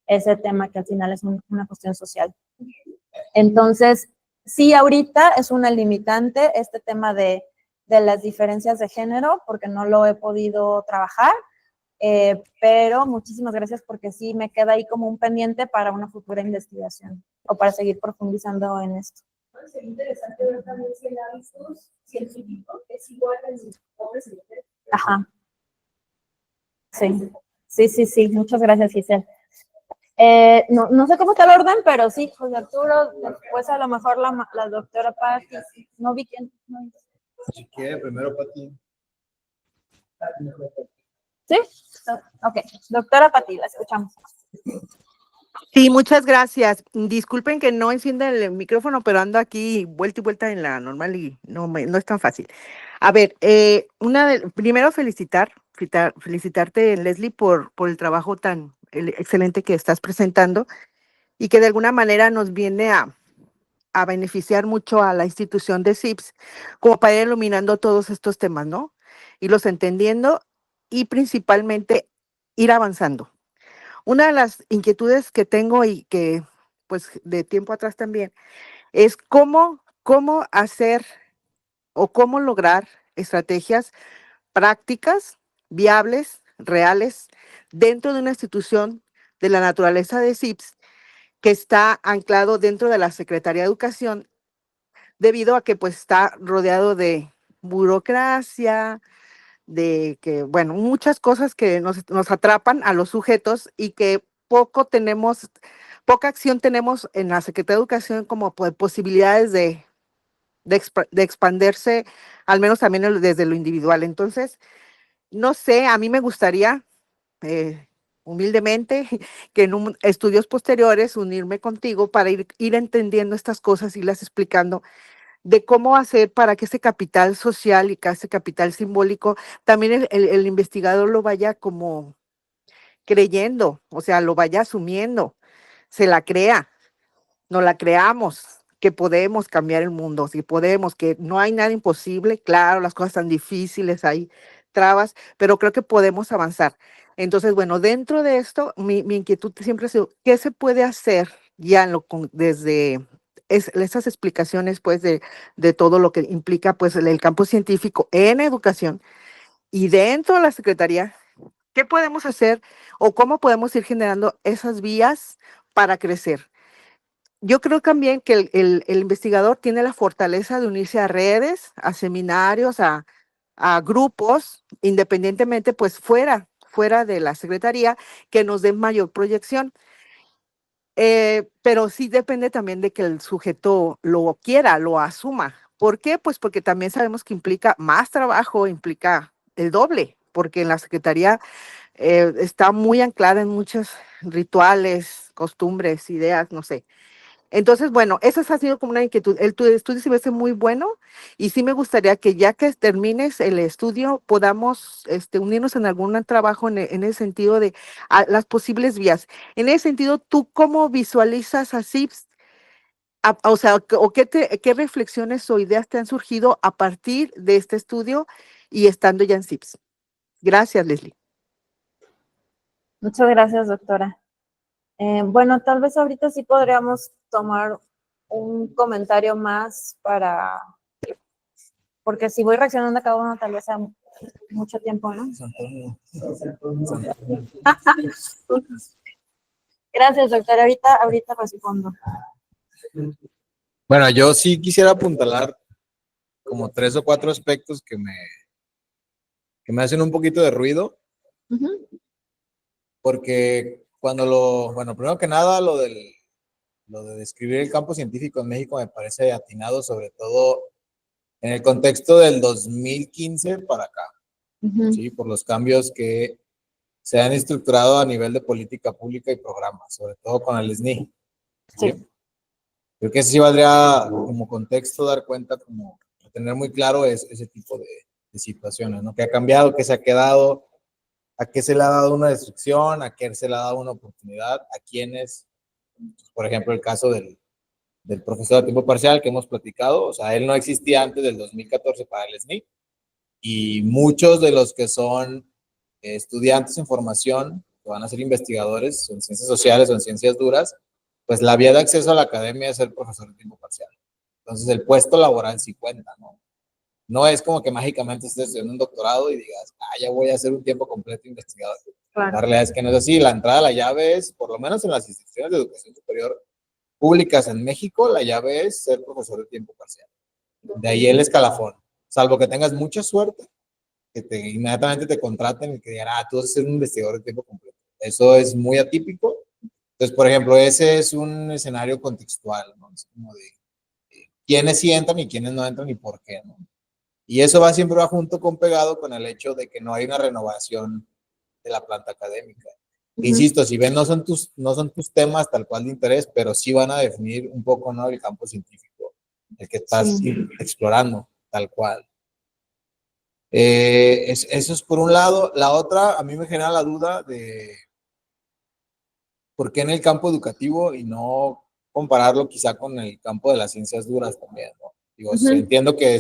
ese tema que al final es una cuestión social. Entonces, sí, ahorita es una limitante este tema de las diferencias de género, porque no lo he podido trabajar, pero muchísimas gracias porque sí me queda ahí como un pendiente para una futura investigación o para seguir profundizando en esto. Es interesante ver también si el hábito científico es igual en hombres y mujeres. Ajá. Sí. Muchas gracias, Giselle. No sé cómo está el orden, pero sí, José Arturo, después a lo mejor la doctora Patti, no vi quién. No. Si quiere, primero Pati. ¿Sí? Ok, doctora Patti, la escuchamos. Sí, muchas gracias. Disculpen que no encienda el micrófono, pero ando aquí vuelta y vuelta en la normal y no es tan fácil. A ver, primero felicitarte, Leslie, por el trabajo tan excelente que estás presentando y que de alguna manera nos viene a beneficiar mucho a la institución de CIPS, como para ir iluminando todos estos temas, ¿no? Irlos entendiendo y principalmente ir avanzando. Una de las inquietudes que tengo y que, pues, de tiempo atrás también, es cómo hacer o cómo lograr estrategias prácticas, viables, reales, dentro de una institución de la naturaleza de CIPS, que está anclado dentro de la Secretaría de Educación, debido a que, pues, está rodeado de burocracia, de que, bueno, muchas cosas que nos atrapan a los sujetos y que poca acción tenemos en la Secretaría de Educación como posibilidades de expandirse, al menos también desde lo individual. Entonces, no sé, a mí me gustaría, humildemente, que en estudios posteriores unirme contigo para ir entendiendo estas cosas, irlas explicando de cómo hacer para que ese capital social y que ese capital simbólico también el investigador lo vaya como creyendo, o sea, lo vaya asumiendo, se la crea, no la creamos, que podemos cambiar el mundo, si podemos, que no hay nada imposible, claro, las cosas están difíciles, hay trabas, pero creo que podemos avanzar. Entonces, bueno, dentro de esto, mi inquietud siempre ha sido, ¿qué se puede hacer ya desde esas explicaciones, pues, de todo lo que implica, pues, el campo científico en educación y dentro de la Secretaría? ¿Qué podemos hacer o cómo podemos ir generando esas vías para crecer? Yo creo también que el investigador tiene la fortaleza de unirse a redes, a seminarios, a grupos, independientemente, pues fuera de la Secretaría, que nos den mayor proyección. Pero sí depende también de que el sujeto lo quiera, lo asuma. ¿Por qué? Pues porque también sabemos que implica más trabajo, implica el doble, porque en la Secretaría está muy anclada en muchos rituales, costumbres, ideas, no sé. Entonces, bueno, eso ha sido como una inquietud. Tu estudio se me hace muy bueno y sí me gustaría que ya que termines el estudio podamos unirnos en algún trabajo en ese sentido de las posibles vías. En ese sentido, ¿tú cómo visualizas a CIPS? O sea, ¿qué reflexiones o ideas te han surgido a partir de este estudio y estando ya en CIPS? Gracias, Leslie. Muchas gracias, doctora. Bueno, tal vez ahorita sí podríamos tomar un comentario más porque si voy reaccionando a cada uno tal vez sea mucho tiempo, ¿no? Gracias, doctora. Ahorita respondo. Bueno, yo sí quisiera apuntalar como 3 o 4 aspectos que me hacen un poquito de ruido, porque bueno, primero que nada, lo de describir el campo científico en México me parece atinado, sobre todo en el contexto del 2015 para acá, ¿sí? Por los cambios que se han estructurado a nivel de política pública y programas, sobre todo con el SNI. ¿Sí? Creo que sí valdría como contexto dar cuenta, como tener muy claro ese tipo de situaciones, ¿no? ¿Qué ha cambiado? ¿Qué se ha quedado? ¿A qué se le ha dado una destrucción? ¿A qué se le ha dado una oportunidad? ¿A quiénes? Por ejemplo, el caso del profesor de tiempo parcial que hemos platicado, o sea, él no existía antes del 2014 para el SNI, y muchos de los que son estudiantes en formación, que van a ser investigadores en ciencias sociales o en ciencias duras, pues la vía de acceso a la academia es ser profesor de tiempo parcial. Entonces el puesto laboral sí cuenta, ¿no? No es como que mágicamente estés estudiando un doctorado y digas, ya voy a hacer un tiempo completo investigador. Claro. La realidad es que no es así. La entrada a la llave es, por lo menos en las instituciones de educación superior públicas en México, la llave es ser profesor de tiempo parcial. De ahí el escalafón. Salvo que tengas mucha suerte, que inmediatamente te contraten y que digan, tú vas a ser un investigador de tiempo completo. Eso es muy atípico. Entonces, por ejemplo, ese es un escenario contextual, ¿no? Es como de quiénes sí entran y quiénes no entran y por qué, ¿no? Y eso siempre va junto con pegado con el hecho de que no hay una renovación de la planta académica. Insisto, si ven, no son tus temas tal cual de interés, pero sí van a definir un poco, ¿no?, el campo científico, el que estás explorando, tal cual. Eso es por un lado. La otra, a mí me genera la duda de por qué en el campo educativo y no compararlo quizá con el campo de las ciencias duras también, ¿no? Digo, entiendo que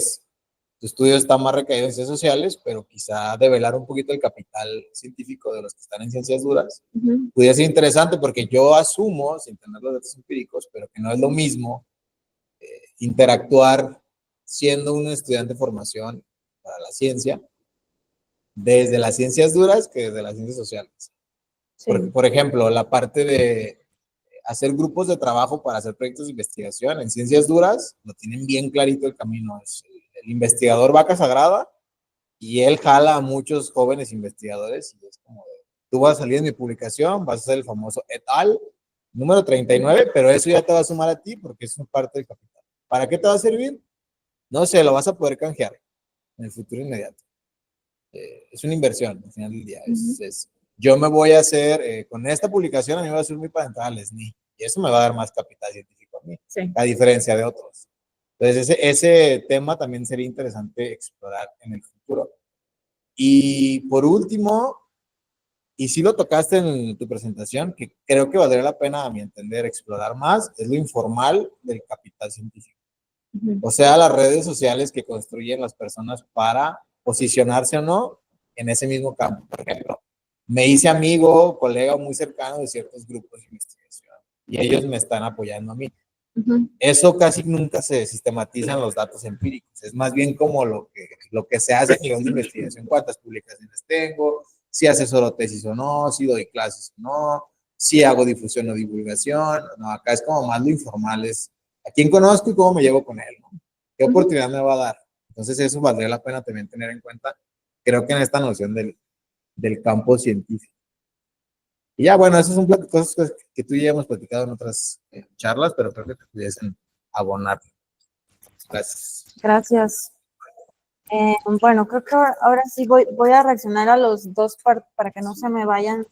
tu estudio está más recaído en ciencias sociales, pero quizá develar un poquito el capital científico de los que están en ciencias duras pudiera ser interesante, porque yo asumo, sin tener los datos empíricos, pero que no es lo mismo interactuar siendo un estudiante de formación para la ciencia desde las ciencias duras que desde las ciencias sociales. Sí. Por ejemplo, la parte de hacer grupos de trabajo para hacer proyectos de investigación en ciencias duras, lo tienen bien clarito el camino. Es el investigador vaca sagrada y él jala a muchos jóvenes investigadores y es como de, tú vas a salir en mi publicación, vas a ser el famoso et al, número 39, pero eso ya te va a sumar a ti porque es una parte del capital. ¿Para qué te va a servir? No sé, lo vas a poder canjear en el futuro inmediato. Es una inversión al final del día. Yo me voy a hacer, con esta publicación a mí me va a ser muy para entrar al SNI y eso me va a dar más capital científico a mí, a diferencia de otros. Entonces ese tema también sería interesante explorar en el futuro. Y por último, y si lo tocaste en tu presentación, que creo que valdría la pena, a mi entender, explorar más, es lo informal del capital científico. O sea, las redes sociales que construyen las personas para posicionarse o no en ese mismo campo. Por ejemplo, me hice amigo, colega muy cercano de ciertos grupos de investigación y ellos me están apoyando a mí. Eso casi nunca se sistematiza en los datos empíricos. Es más bien como lo que se hace a nivel de investigación. ¿Cuántas publicaciones tengo? Si asesoro tesis o no, si doy clases o no, si hago difusión o divulgación. No, acá es como más lo informal, es a quién conozco y cómo me llevo con él, ¿no? ¿Qué oportunidad me va a dar? Entonces eso valdría la pena también tener en cuenta, creo que en esta noción del campo científico. Y ya, bueno, esas son cosas que tú y yo hemos platicado en otras charlas, pero creo que te pudiesen abonar. Gracias. Gracias. Bueno, creo que ahora sí voy a reaccionar a los dos para que no se me vayan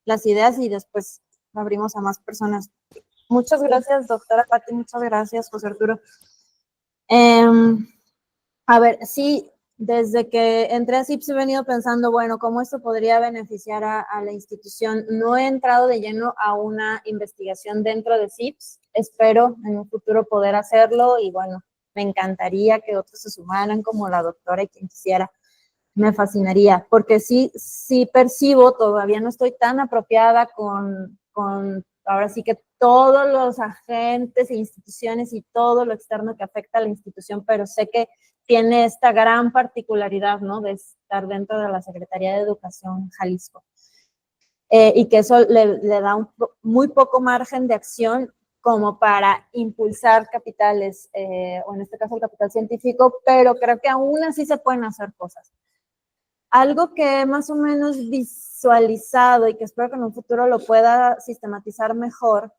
las ideas y después abrimos a más personas. Muchas gracias, doctora Pati, muchas gracias, José Arturo. A ver, sí, desde que entré a CIPS he venido pensando, bueno, cómo esto podría beneficiar a la institución. No he entrado de lleno a una investigación dentro de CIPS, espero en un futuro poder hacerlo y bueno, me encantaría que otros se sumaran como la doctora y quien quisiera. Me fascinaría, porque sí percibo, todavía no estoy tan apropiada con ahora sí que todos los agentes e instituciones y todo lo externo que afecta a la institución, pero sé que tiene esta gran particularidad, ¿no?, de estar dentro de la Secretaría de Educación Jalisco. Y que eso le da muy poco margen de acción como para impulsar capitales, o en este caso el capital científico, pero creo que aún así se pueden hacer cosas. Algo que he más o menos visualizado y que espero que en un futuro lo pueda sistematizar mejor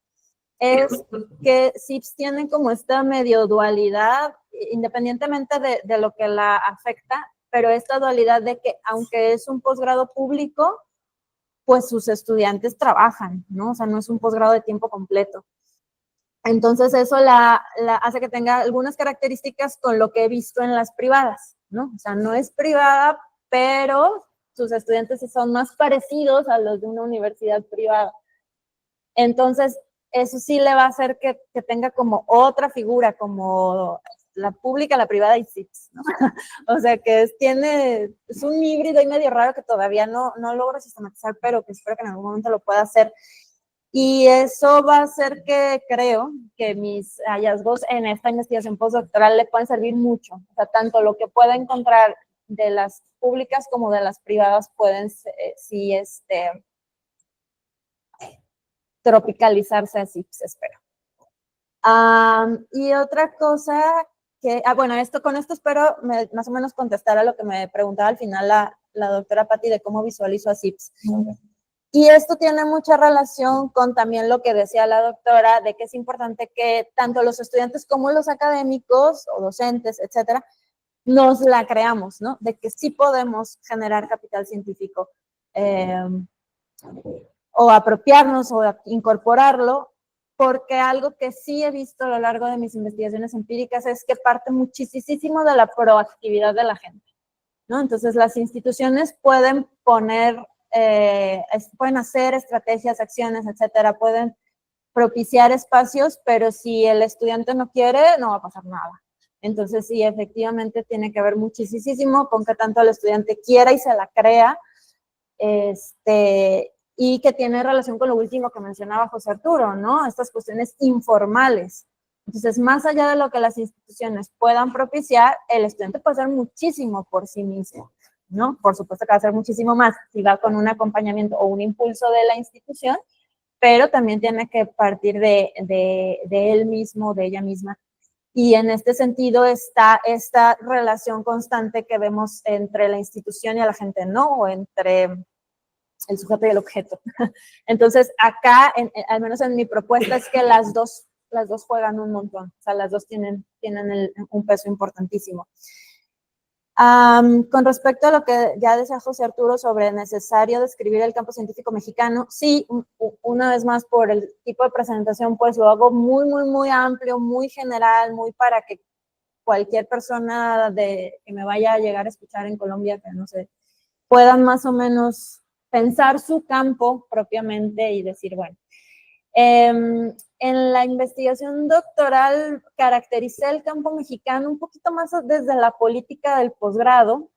es que CIPS tiene como esta medio dualidad, independientemente de lo que la afecta, pero esta dualidad de que aunque es un posgrado público, pues sus estudiantes trabajan, ¿no? O sea, no es un posgrado de tiempo completo. Entonces eso la hace que tenga algunas características con lo que he visto en las privadas, ¿no? O sea, no es privada, pero sus estudiantes son más parecidos a los de una universidad privada. Entonces, eso sí le va a hacer que tenga como otra figura, como la pública, la privada y CIPS, ¿no? O sea, que es un híbrido y medio raro que todavía no logro sistematizar, pero que espero que en algún momento lo pueda hacer. Y eso va a hacer que creo que mis hallazgos en esta investigación postdoctoral le pueden servir mucho. O sea, tanto lo que pueda encontrar de las públicas como de las privadas pueden sí tropicalizarse así, pues espero. Y otra cosa que, bueno, con esto espero más o menos contestar a lo que me preguntaba al final la doctora Patti de cómo visualizo a CIPS. Y esto tiene mucha relación con también lo que decía la doctora, de que es importante que tanto los estudiantes como los académicos o docentes, etcétera, nos la creamos, ¿no? De que sí podemos generar capital científico o apropiarnos o incorporarlo, porque algo que sí he visto a lo largo de mis investigaciones empíricas es que parte muchísimo de la proactividad de la gente, ¿no? Entonces las instituciones pueden pueden hacer estrategias, acciones, etcétera, pueden propiciar espacios, pero si el estudiante no quiere, no va a pasar nada. Entonces, sí, efectivamente tiene que ver muchísimo con que tanto el estudiante quiera y se la crea, y que tiene relación con lo último que mencionaba José Arturo, ¿no? Estas cuestiones informales. Entonces, más allá de lo que las instituciones puedan propiciar, el estudiante puede hacer muchísimo por sí mismo, ¿no? Por supuesto que va a hacer muchísimo más si va con un acompañamiento o un impulso de la institución, pero también tiene que partir de él mismo, de ella misma. Y en este sentido está esta relación constante que vemos entre la institución y la gente, ¿no? O entre el sujeto y el objeto. Entonces, acá, al menos en mi propuesta, es que las dos juegan un montón. O sea, las dos tienen un peso importantísimo. Con respecto a lo que ya decía José Arturo sobre necesario describir el campo científico mexicano, sí, una vez más por el tipo de presentación, pues lo hago muy amplio, muy general, muy para que cualquier persona que me vaya a llegar a escuchar en Colombia, que no sé, puedan más o menos pensar su campo propiamente y decir, bueno, en la investigación doctoral caractericé el campo mexicano un poquito más desde la política del posgrado,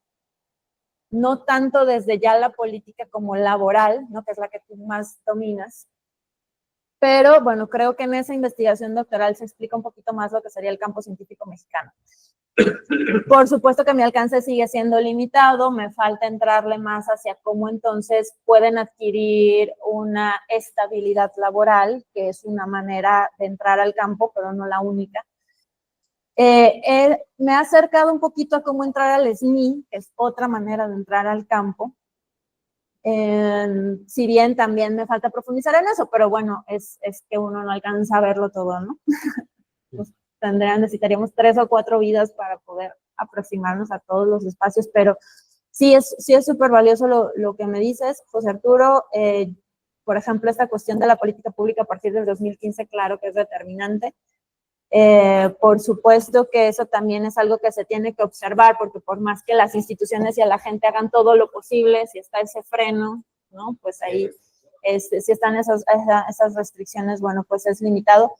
no tanto desde ya la política como laboral, ¿no? Que es la que tú más dominas. Pero bueno, creo que en esa investigación doctoral se explica un poquito más lo que sería el campo científico mexicano. Por supuesto que mi alcance sigue siendo limitado, me falta entrarle más hacia cómo entonces pueden adquirir una estabilidad laboral, que es una manera de entrar al campo, pero no la única. Me ha acercado un poquito a cómo entrar al SNI, que es otra manera de entrar al campo. Si bien también me falta profundizar en eso, pero bueno, es que uno no alcanza a verlo todo, ¿no? Pues necesitaríamos 3 o 4 vidas para poder aproximarnos a todos los espacios, pero sí es súper valioso lo que me dices, José Arturo. Por ejemplo, esta cuestión de la política pública a partir del 2015, claro que es determinante. Por supuesto que eso también es algo que se tiene que observar, porque por más que las instituciones y a la gente hagan todo lo posible, si está ese freno, ¿no? Pues ahí, si están esas restricciones, bueno, pues es limitado.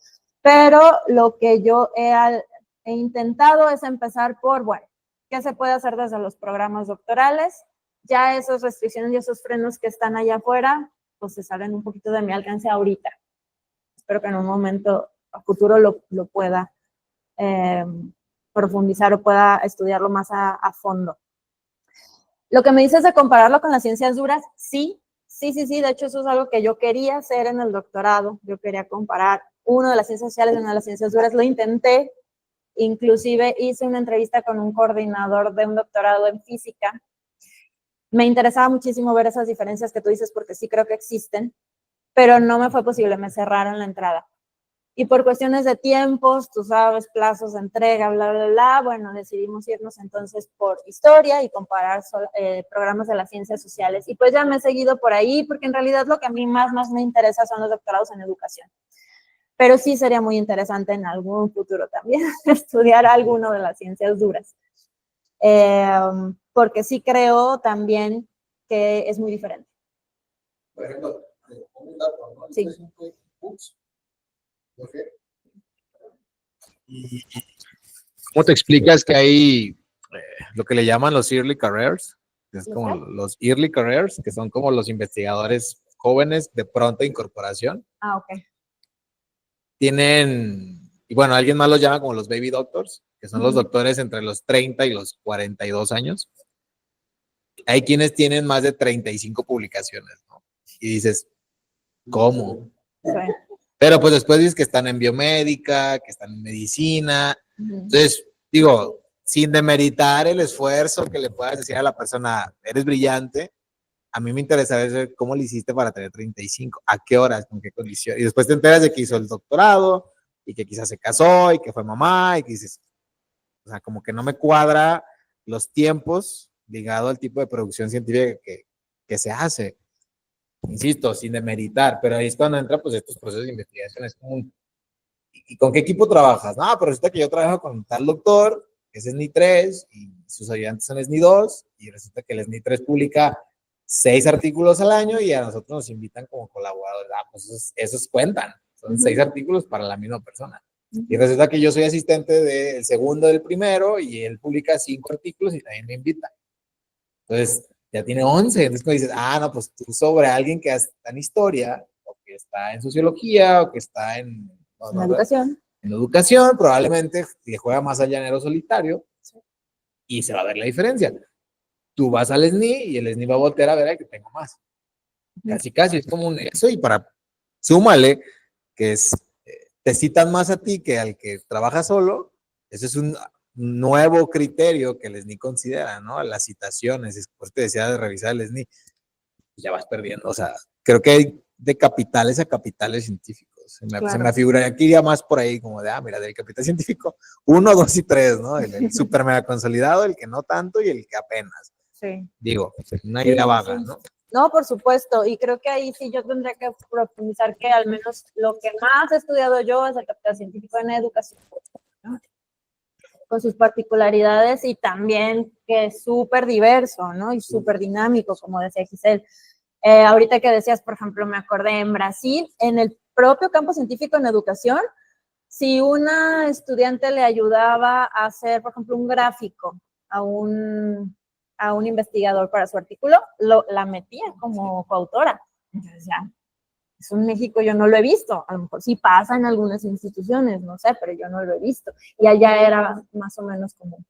Pero lo que yo he intentado es empezar por, bueno, ¿qué se puede hacer desde los programas doctorales? Ya esas restricciones y esos frenos que están allá afuera, pues se salen un poquito de mi alcance ahorita. Espero que en un momento a futuro lo pueda profundizar o pueda estudiarlo más a fondo. Lo que me dices de compararlo con las ciencias duras, sí. De hecho, eso es algo que yo quería hacer en el doctorado. Yo quería comparar uno de las ciencias sociales y una de las ciencias duras. Lo intenté. Inclusive hice una entrevista con un coordinador de un doctorado en física. Me interesaba muchísimo ver esas diferencias que tú dices porque sí creo que existen, pero no me fue posible, me cerraron la entrada. Y por cuestiones de tiempos, tú sabes, plazos de entrega, bla, bla, bla, bueno, decidimos irnos entonces por historia y comparar programas de las ciencias sociales. Y pues ya me he seguido por ahí, porque en realidad lo que a mí más me interesa son los doctorados en educación. Pero sí sería muy interesante en algún futuro también estudiar alguno de las ciencias duras. Porque sí creo también que es muy diferente. Por ejemplo, un dato, ¿no? Sí. ¿Y cómo te explicas que hay lo que le llaman los early careers? Es como los early careers, que son como los investigadores jóvenes de pronta incorporación. Ah, ok. Tienen, y bueno, alguien más los llama como los baby doctors, que son los doctores entre los 30 y los 42 años. Hay quienes tienen más de 35 publicaciones, ¿no? Y dices, ¿cómo? Sí. Pero pues después dices que están en biomédica, que están en medicina. Entonces, digo, sin demeritar el esfuerzo que le puedas decir a la persona, eres brillante, a mí me interesa ver cómo le hiciste para tener 35, a qué horas, con qué condición. Y después te enteras de que hizo el doctorado y que quizás se casó y que fue mamá y que dices, o sea, como que no me cuadra los tiempos ligado al tipo de producción científica que se hace. Insisto, sin demeritar, pero ahí es cuando entra pues estos procesos de investigación. Es como ¿y con qué equipo trabajas? No, pero resulta que yo trabajo con tal doctor, que es SNI 3, y sus ayudantes son SNI 2, y resulta que el SNI 3 publica 6 artículos al año y a nosotros nos invitan como colaboradores. Ah, pues esos cuentan, son 6 artículos para la misma persona. Y resulta que yo soy asistente del segundo del primero y él publica 5 artículos y también me invita. Entonces, ya tiene 11. Entonces, cuando dices, ah, no, pues tú sobre alguien que está en historia, o que está en sociología, o que está en educación. En educación, probablemente le juega más al llanero solitario y se va a ver la diferencia. Tú vas al SNI y el SNI va a voltear a ver al que tengo más. Casi, es como un eso y súmale que te citan más a ti que al que trabaja solo. Ese es un nuevo criterio que el SNI considera, ¿no? Las citaciones, después te decía de revisar el SNI, ya vas perdiendo. O sea, creo que hay de capitales a capitales científicos. Se me figura, aquí iría más por ahí, como de, mira, del capital científico, 1, 2 y 3, ¿no? El super mega consolidado, el que no tanto y el que apenas. Sí. Digo, una idea vaga, ¿no? No, por supuesto, y creo que ahí sí yo tendría que profundizar que al menos lo que más he estudiado yo es el capital científico en educación, ¿no? Con sus particularidades y también que es súper diverso, ¿no? Y súper dinámico, como decía Giselle. Ahorita que decías, por ejemplo, me acordé en Brasil, en el propio campo científico en educación, si una estudiante le ayudaba a hacer, por ejemplo, un gráfico a un investigador para su artículo, la metía como coautora. Entonces ya, eso en México yo no lo he visto. A lo mejor sí pasa en algunas instituciones, no sé, pero yo no lo he visto. Y allá era más o menos común.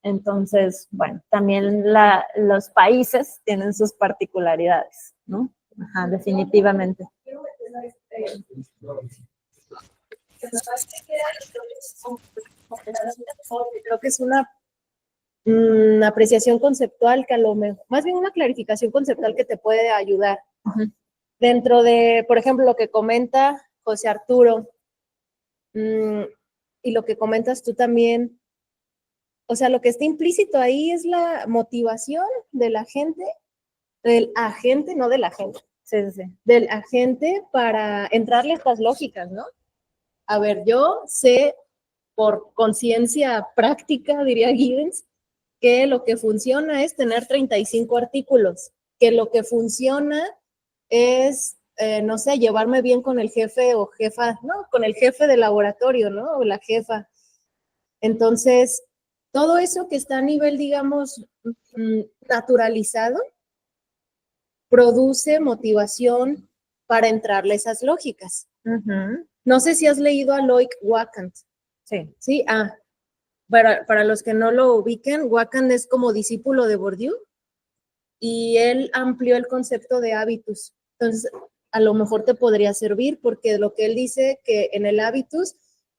Entonces, bueno, también los países tienen sus particularidades, ¿no? Ajá, definitivamente. Creo que es una apreciación conceptual que a lo mejor, más bien una clarificación conceptual que te puede ayudar. Dentro de, por ejemplo, lo que comenta José Arturo y lo que comentas tú también, o sea, lo que está implícito ahí es la motivación de la gente, del agente, no de la gente, del agente para entrarle a estas lógicas, ¿no? A ver, yo sé por conciencia práctica, diría Giddens, que lo que funciona es tener 35 artículos, que lo que funciona es, no sé, llevarme bien con el jefe o jefa, no, con el jefe de laboratorio, ¿no? O la jefa. Entonces, todo eso que está a nivel, digamos, naturalizado, produce motivación para entrarle esas lógicas. No sé si has leído a Loic Wacant. Sí. Sí, para los que no lo ubiquen, Wacant es como discípulo de Bourdieu y él amplió el concepto de hábitus. Entonces, a lo mejor te podría servir porque lo que él dice que en el hábitus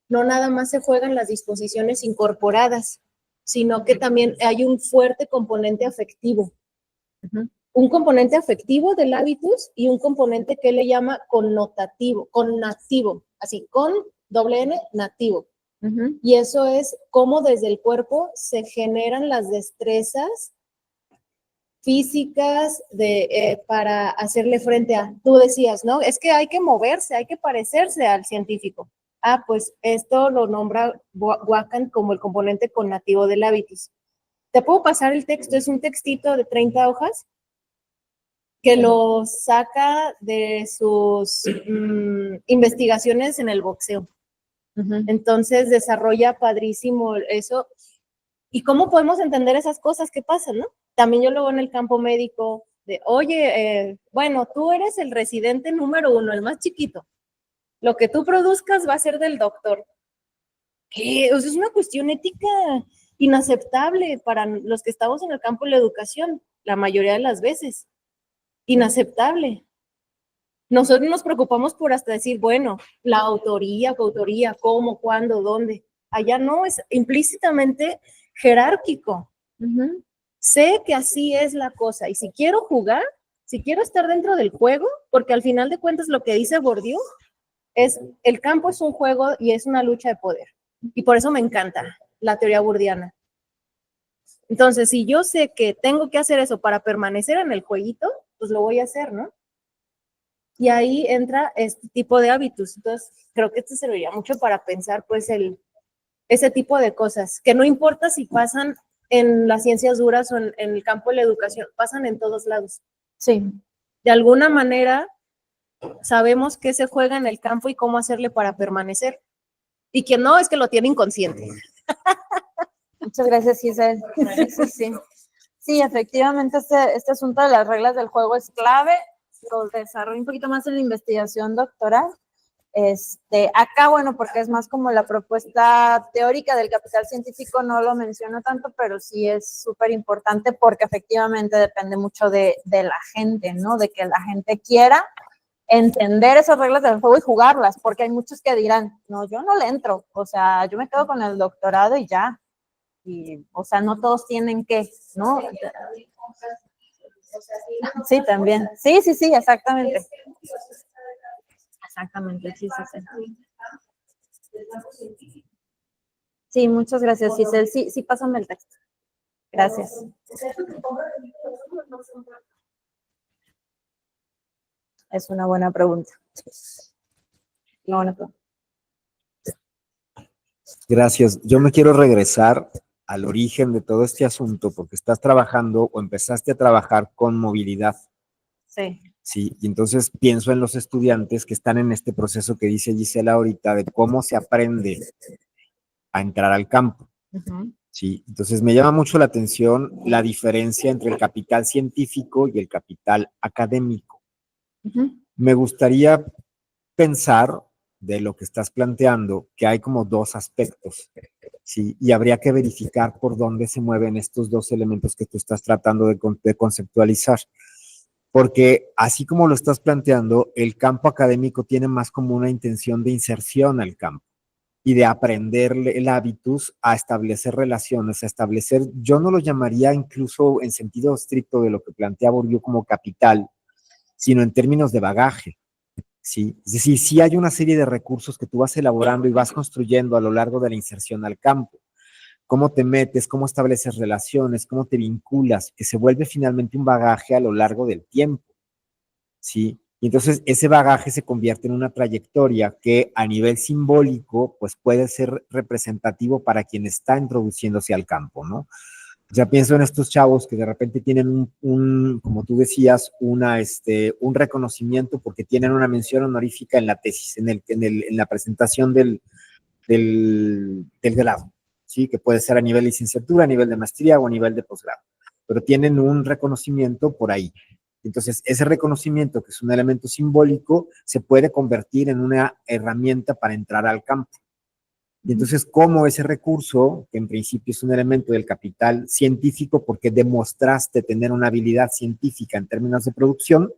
no nada más se juegan las disposiciones incorporadas, sino que también hay un fuerte componente afectivo. un componente afectivo del hábitus y un componente que él le llama connotativo, connativo, así, con doble N, nativo. Y eso es cómo desde el cuerpo se generan las destrezas físicas para hacerle frente a, tú decías, ¿no? Es que hay que moverse, hay que parecerse al científico. Ah, pues esto lo nombra Wachan como el componente connativo del hábitus. Te puedo pasar el texto, es un textito de 30 hojas que lo saca de sus investigaciones en el boxeo. Entonces desarrolla padrísimo eso. ¿Y cómo podemos entender esas cosas que pasan, no? También yo lo veo en el campo médico de, oye, bueno, tú eres el residente número 1, el más chiquito. Lo que tú produzcas va a ser del doctor. ¿Qué? O sea, es una cuestión ética inaceptable para los que estamos en el campo de la educación, la mayoría de las veces. Inaceptable. Nosotros nos preocupamos por hasta decir, bueno, la autoría, coautoría, cómo, cuándo, dónde. Allá no, es implícitamente jerárquico. Sé que así es la cosa y si quiero jugar, si quiero estar dentro del juego, porque al final de cuentas lo que dice Bourdieu es, el campo es un juego y es una lucha de poder. Y por eso me encanta la teoría bourdiana. Entonces, si yo sé que tengo que hacer eso para permanecer en el jueguito, pues lo voy a hacer, ¿no? Y ahí entra este tipo de hábitos. Entonces, creo que esto serviría mucho para pensar, pues, ese tipo de cosas, que no importa si pasan en las ciencias duras o en el campo de la educación, pasan en todos lados. Sí. De alguna manera, sabemos qué se juega en el campo y cómo hacerle para permanecer. Y quien no, es que lo tiene inconsciente. Muchas gracias, Giselle. Sí. Sí, efectivamente, este asunto de las reglas del juego es clave. Lo desarrollo un poquito más en la investigación doctoral. Acá, bueno, porque es más como la propuesta teórica del capital científico, no lo menciono tanto, pero sí es súper importante porque efectivamente depende mucho de la gente, ¿no? De que la gente quiera entender esas reglas del juego y jugarlas, porque hay muchos que dirán, no, yo no le entro, o sea, yo me quedo con el doctorado y ya. Y, o sea, no todos tienen que, ¿no? Sí, también. Sí, exactamente. Exactamente, sí. Sí, muchas gracias, Giselle. Sí, pásame el texto. Gracias. Es una buena pregunta. Gracias. Yo me quiero regresar al origen de todo este asunto porque estás trabajando o empezaste a trabajar con movilidad. Sí. Sí, y entonces pienso en los estudiantes que están en este proceso que dice Gisela ahorita de cómo se aprende a entrar al campo. Sí, entonces me llama mucho la atención la diferencia entre el capital científico y el capital académico. Me gustaría pensar de lo que estás planteando que hay como dos aspectos, ¿sí? Y habría que verificar por dónde se mueven estos dos elementos que tú estás tratando de conceptualizar. Porque así como lo estás planteando, el campo académico tiene más como una intención de inserción al campo y de aprender el hábitus a establecer relaciones, a establecer, yo no lo llamaría incluso en sentido estricto de lo que plantea Bourdieu como capital, sino en términos de bagaje, ¿sí? Es decir, sí hay una serie de recursos que tú vas elaborando y vas construyendo a lo largo de la inserción al campo. Cómo te metes, cómo estableces relaciones, cómo te vinculas, que se vuelve finalmente un bagaje a lo largo del tiempo, ¿sí? Y entonces ese bagaje se convierte en una trayectoria que a nivel simbólico, pues puede ser representativo para quien está introduciéndose al campo, ¿no? O sea, pienso en estos chavos que de repente tienen como tú decías, un reconocimiento porque tienen una mención honorífica en la tesis, en la presentación del grado, ¿sí? Que puede ser a nivel de licenciatura, a nivel de maestría o a nivel de posgrado, pero tienen un reconocimiento por ahí. Entonces, ese reconocimiento, que es un elemento simbólico, se puede convertir en una herramienta para entrar al campo. Y entonces, ¿cómo ese recurso, que en principio es un elemento del capital científico, porque demostraste tener una habilidad científica en términos de producción,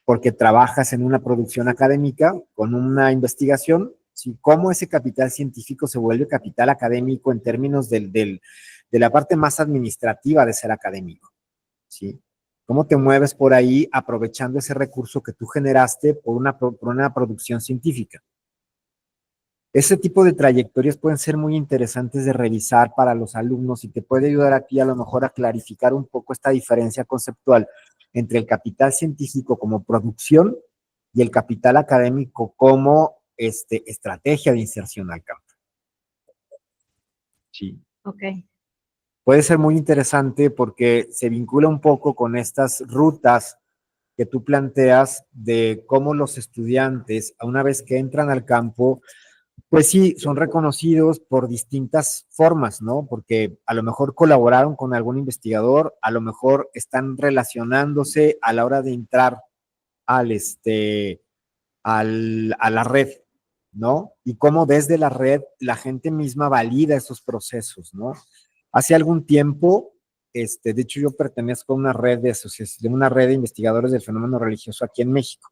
porque trabajas en una producción académica con una investigación, ¿sí? ¿Cómo ese capital científico se vuelve capital académico en términos de la parte más administrativa de ser académico? ¿Sí? ¿Cómo te mueves por ahí aprovechando ese recurso que tú generaste por una producción científica? Ese tipo de trayectorias pueden ser muy interesantes de revisar para los alumnos y te puede ayudar a ti a lo mejor a clarificar un poco esta diferencia conceptual entre el capital científico como producción y el capital académico como estrategia de inserción al campo. Sí. Ok. Puede ser muy interesante porque se vincula un poco con estas rutas que tú planteas de cómo los estudiantes, una vez que entran al campo, pues sí, son reconocidos por distintas formas, ¿no? Porque a lo mejor colaboraron con algún investigador, a lo mejor están relacionándose a la hora de entrar al, a la red, ¿no? Y cómo desde la red la gente misma valida esos procesos, ¿no? Hace algún tiempo, de hecho yo pertenezco a una red una red de investigadores del fenómeno religioso aquí en México.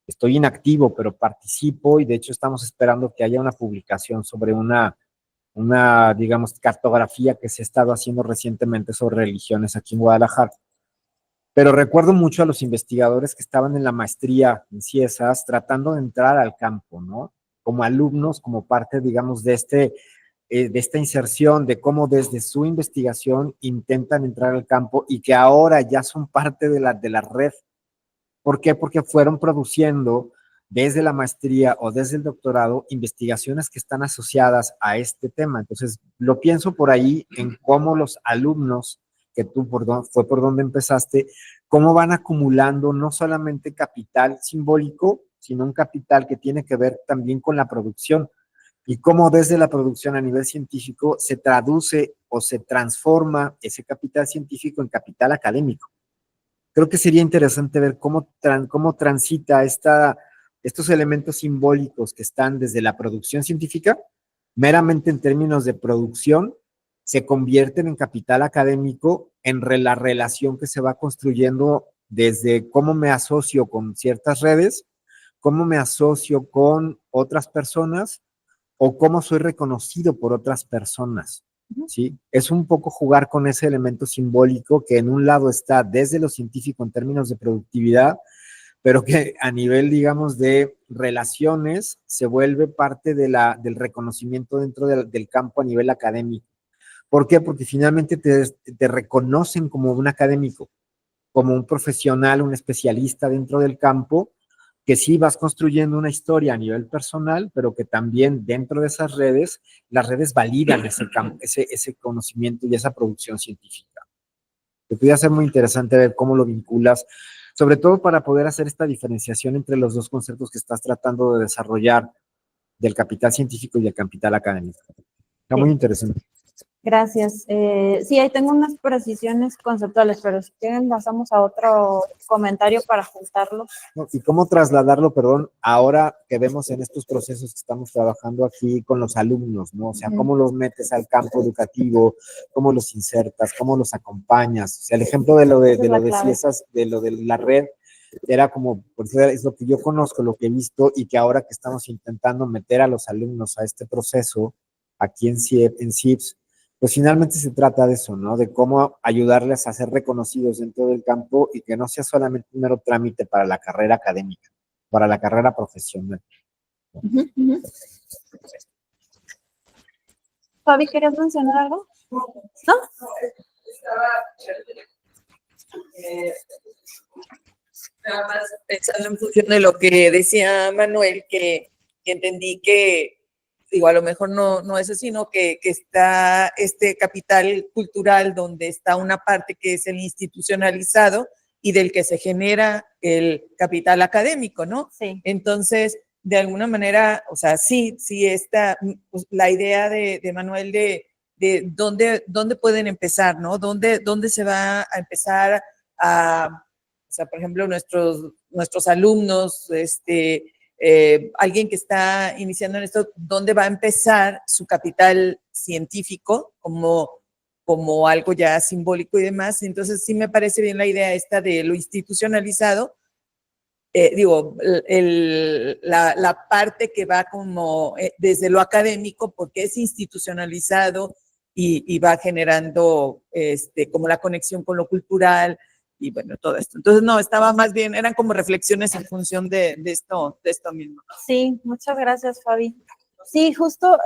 Estoy inactivo, pero participo y de hecho estamos esperando que haya una publicación sobre una, digamos, cartografía que se ha estado haciendo recientemente sobre religiones aquí en Guadalajara. Pero recuerdo mucho a los investigadores que estaban en la maestría en CIESAS tratando de entrar al campo, ¿no? Como alumnos, como parte, digamos, de esta inserción, de cómo desde su investigación intentan entrar al campo y que ahora ya son parte de la red. ¿Por qué? Porque fueron produciendo desde la maestría o desde el doctorado investigaciones que están asociadas a este tema. Entonces, lo pienso por ahí en cómo los alumnos, que tú fue por donde empezaste, cómo van acumulando no solamente capital simbólico, sino un capital que tiene que ver también con la producción y cómo desde la producción a nivel científico se traduce o se transforma ese capital científico en capital académico. Creo que sería interesante ver cómo transita estos elementos simbólicos que están desde la producción científica, meramente en términos de producción, se convierten en capital académico en la relación que se va construyendo desde cómo me asocio con ciertas redes, cómo me asocio con otras personas o cómo soy reconocido por otras personas. ¿Sí? Es un poco jugar con ese elemento simbólico que en un lado está desde lo científico en términos de productividad, pero que a nivel, digamos, de relaciones se vuelve parte del reconocimiento dentro del campo a nivel académico. ¿Por qué? Porque finalmente te reconocen como un académico, como un profesional, un especialista dentro del campo, que sí vas construyendo una historia a nivel personal, pero que también dentro de esas redes, las redes validan ese conocimiento y esa producción científica. Que podría ser muy interesante ver cómo lo vinculas, sobre todo para poder hacer esta diferenciación entre los dos conceptos que estás tratando de desarrollar, del capital científico y el capital académico. Está muy interesante. Gracias. Sí, ahí tengo unas precisiones conceptuales, pero si quieren pasamos a otro comentario para juntarlos. ¿No? Y cómo trasladarlo, perdón, ahora que vemos en estos procesos que estamos trabajando aquí con los alumnos, ¿no? O sea, cómo los metes al campo educativo, cómo los insertas, cómo los acompañas. O sea, el ejemplo de lo de CIESAS, de lo de la red, era como, por eso es lo que yo conozco, lo que he visto, y que ahora que estamos intentando meter a los alumnos a este proceso, aquí en CIEPS, pues finalmente se trata de eso, ¿no? De cómo ayudarles a ser reconocidos dentro del campo y que no sea solamente un mero trámite para la carrera académica, para la carrera profesional. Fabi, ¿querías mencionar algo? ¿No? Nada más pensando en función de lo que decía Manuel, que entendí que digo, a lo mejor no es así, sino que está este capital cultural donde está una parte que es el institucionalizado y del que se genera el capital académico, ¿no? Sí. Entonces, de alguna manera, o sea, sí está pues, la idea de Manuel de dónde pueden empezar, ¿no? ¿Dónde se va a empezar a, o sea, por ejemplo, nuestros alumnos, alguien que está iniciando en esto, ¿dónde va a empezar su capital científico como algo ya simbólico y demás? Entonces sí me parece bien la idea esta de lo institucionalizado. La parte que va como desde lo académico, porque es institucionalizado y va generando como la conexión con lo cultural, y bueno, todo esto. Entonces, no, estaba más bien, eran como reflexiones en función de esto mismo. Sí, muchas gracias, Fabi. Sí, justo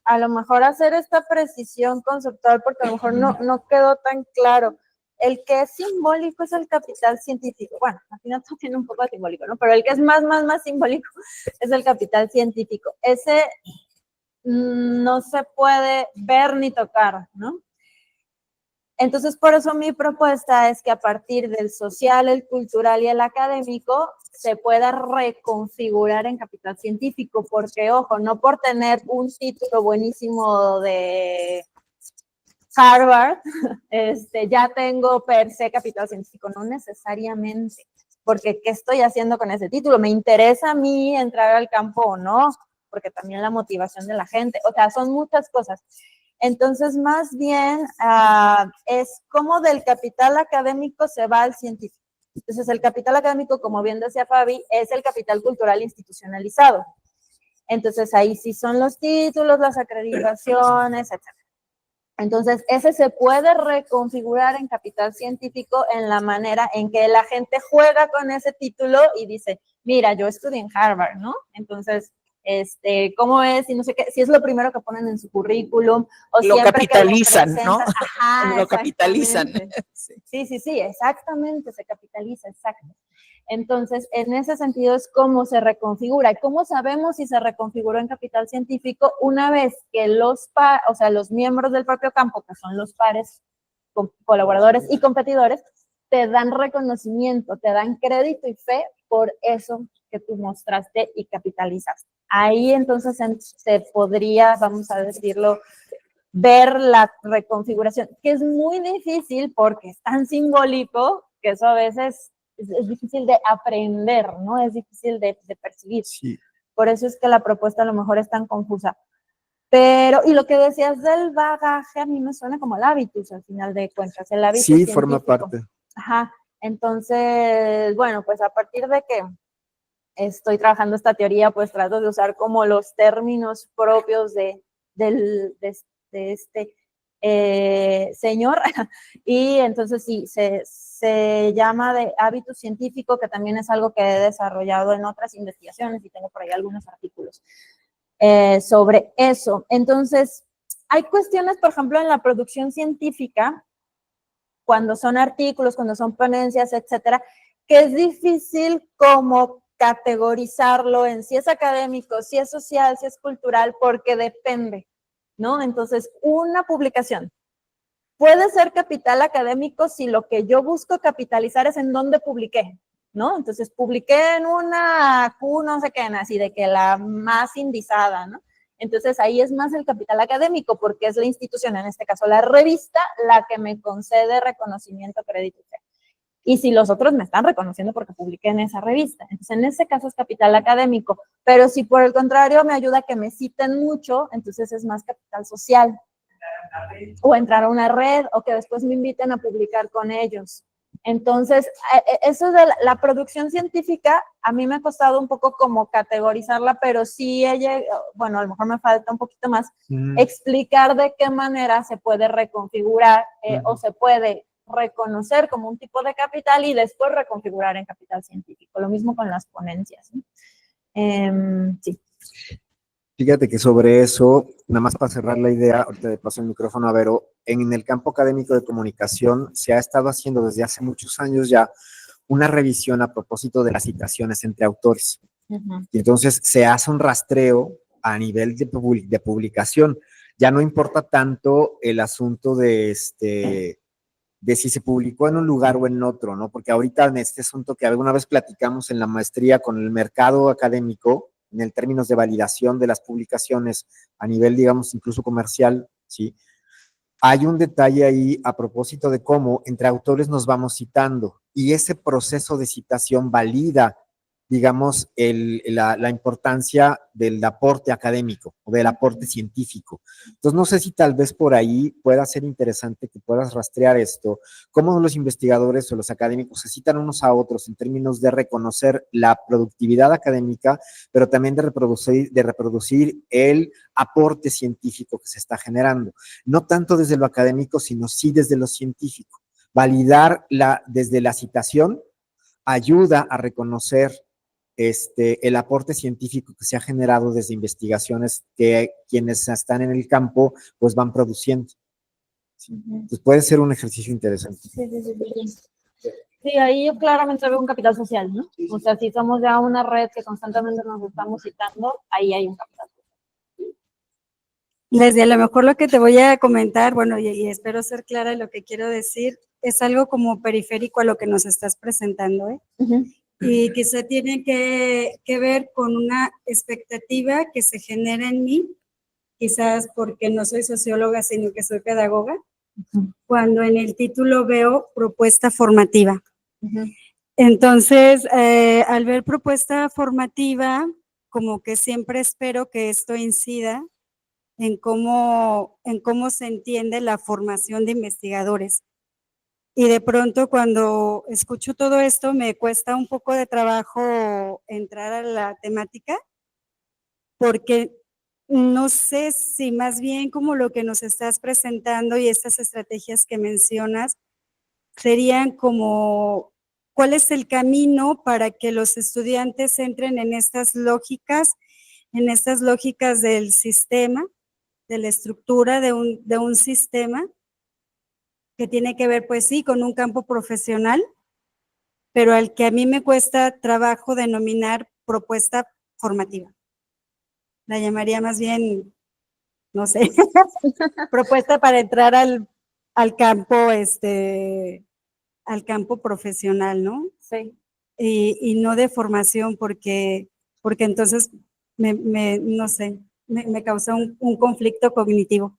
a lo mejor hacer esta precisión conceptual, porque a lo mejor no quedó tan claro. El que es simbólico es el capital científico. Bueno, al final todo tiene un poco de simbólico, ¿no? Pero el que es más simbólico es el capital científico. Ese no se puede ver ni tocar, ¿no? Entonces, por eso mi propuesta es que a partir del social, el cultural y el académico se pueda reconfigurar en capital científico, porque, ojo, no por tener un título buenísimo de Harvard, ya tengo per se capital científico, no necesariamente, porque ¿qué estoy haciendo con ese título? ¿Me interesa a mí entrar al campo o no? Porque también la motivación de la gente, o sea, son muchas cosas. Entonces, más bien, es como del capital académico se va al científico. Entonces, el capital académico, como bien decía Fabi, es el capital cultural institucionalizado. Entonces, ahí sí son los títulos, las acreditaciones, etc. Entonces, ese se puede reconfigurar en capital científico en la manera en que la gente juega con ese título y dice, mira, yo estudié en Harvard, ¿no? Entonces, cómo es, y no sé qué, si es lo primero que ponen en su currículum, o lo capitalizan, que ¿no? Ajá, lo capitalizan. Sí, exactamente, se capitaliza, exacto. Entonces, en ese sentido es cómo se reconfigura. ¿Y cómo sabemos si se reconfiguró en capital científico? Una vez que los miembros del propio campo, que son los pares, colaboradores y competidores, te dan reconocimiento, te dan crédito y fe por eso que tú mostraste y capitalizaste. Ahí entonces se podría, vamos a decirlo, ver la reconfiguración, que es muy difícil porque es tan simbólico que eso a veces es difícil de aprender, ¿no? Es difícil de percibir. Sí. Por eso es que la propuesta a lo mejor es tan confusa. Pero, y lo que decías del bagaje, a mí me suena como el hábitus, al final de cuentas, el hábitus Sí, científico. forma parte. Ajá, entonces, bueno, pues a partir de que estoy trabajando esta teoría, pues trato de usar como los términos propios de este señor, y entonces sí, se llama de hábito científico, que también es algo que he desarrollado en otras investigaciones y tengo por ahí algunos artículos sobre eso. Entonces, hay cuestiones, por ejemplo, en la producción científica, cuando son artículos, cuando son ponencias, etcétera, que es difícil como categorizarlo en si es académico, si es social, si es cultural, porque depende, ¿no? Entonces, una publicación puede ser capital académico si lo que yo busco capitalizar es en dónde publiqué, ¿no? Entonces, publiqué en una Q, no sé qué, así de que la más indizada, ¿no? Entonces, ahí es más el capital académico, porque es la institución, en este caso la revista, la que me concede reconocimiento, crédito y fe. Y si los otros me están reconociendo porque publiqué en esa revista. Entonces, en ese caso es capital académico. Pero si por el contrario me ayuda a que me citen mucho, entonces es más capital social. O entrar a una red, o que después me inviten a publicar con ellos. Entonces, eso de la producción científica, a mí me ha costado un poco como categorizarla, pero sí, bueno, a lo mejor me falta un poquito más explicar de qué manera se puede reconfigurar o se puede reconocer como un tipo de capital y después reconfigurar en capital científico. Lo mismo con las ponencias, ¿no? Sí. Fíjate que sobre eso, nada más para cerrar la idea, ahorita le paso el micrófono a Vero, en el campo académico de comunicación se ha estado haciendo desde hace muchos años ya una revisión a propósito de las citaciones entre autores. Y entonces se hace un rastreo a nivel de publicación. Ya no importa tanto el asunto de si se publicó en un lugar o en otro, ¿no? Porque ahorita en este asunto que alguna vez platicamos en la maestría con el mercado académico, en el términos de validación de las publicaciones a nivel, digamos, incluso comercial, ¿sí? Hay un detalle ahí a propósito de cómo entre autores nos vamos citando y ese proceso de citación valida, digamos, la importancia del aporte académico o del aporte científico. Entonces, no sé si tal vez por ahí pueda ser interesante que puedas rastrear esto, cómo los investigadores o los académicos se citan unos a otros en términos de reconocer la productividad académica, pero también de reproducir el aporte científico que se está generando. No tanto desde lo académico, sino sí desde lo científico. Validar desde la citación ayuda a reconocer el aporte científico que se ha generado desde investigaciones que quienes están en el campo pues van produciendo. Entonces puede ser un ejercicio interesante. Sí, ahí yo claramente veo un capital social, ¿no? O sea, si somos ya una red que constantemente nos estamos citando, ahí hay un capital social. Leslie, a lo mejor lo que te voy a comentar, bueno, y espero ser clara en lo que quiero decir, es algo como periférico a lo que nos estás presentando, ¿eh? Y quizá tiene que ver con una expectativa que se genera en mí, quizás porque no soy socióloga, sino que soy pedagoga, cuando en el título veo propuesta formativa. Entonces, al ver propuesta formativa, como que siempre espero que esto incida en cómo se entiende la formación de investigadores. Y de pronto cuando escucho todo esto me cuesta un poco de trabajo entrar a la temática, porque no sé si más bien como lo que nos estás presentando y estas estrategias que mencionas serían como, ¿cuál es el camino para que los estudiantes entren en estas lógicas del sistema, de la estructura de un sistema que tiene que ver, pues sí, con un campo profesional, pero al que a mí me cuesta trabajo denominar propuesta formativa? La llamaría más bien, no sé, propuesta para entrar al campo, al campo profesional, ¿no? Sí. Y no de formación, porque entonces no sé, me causa un conflicto cognitivo.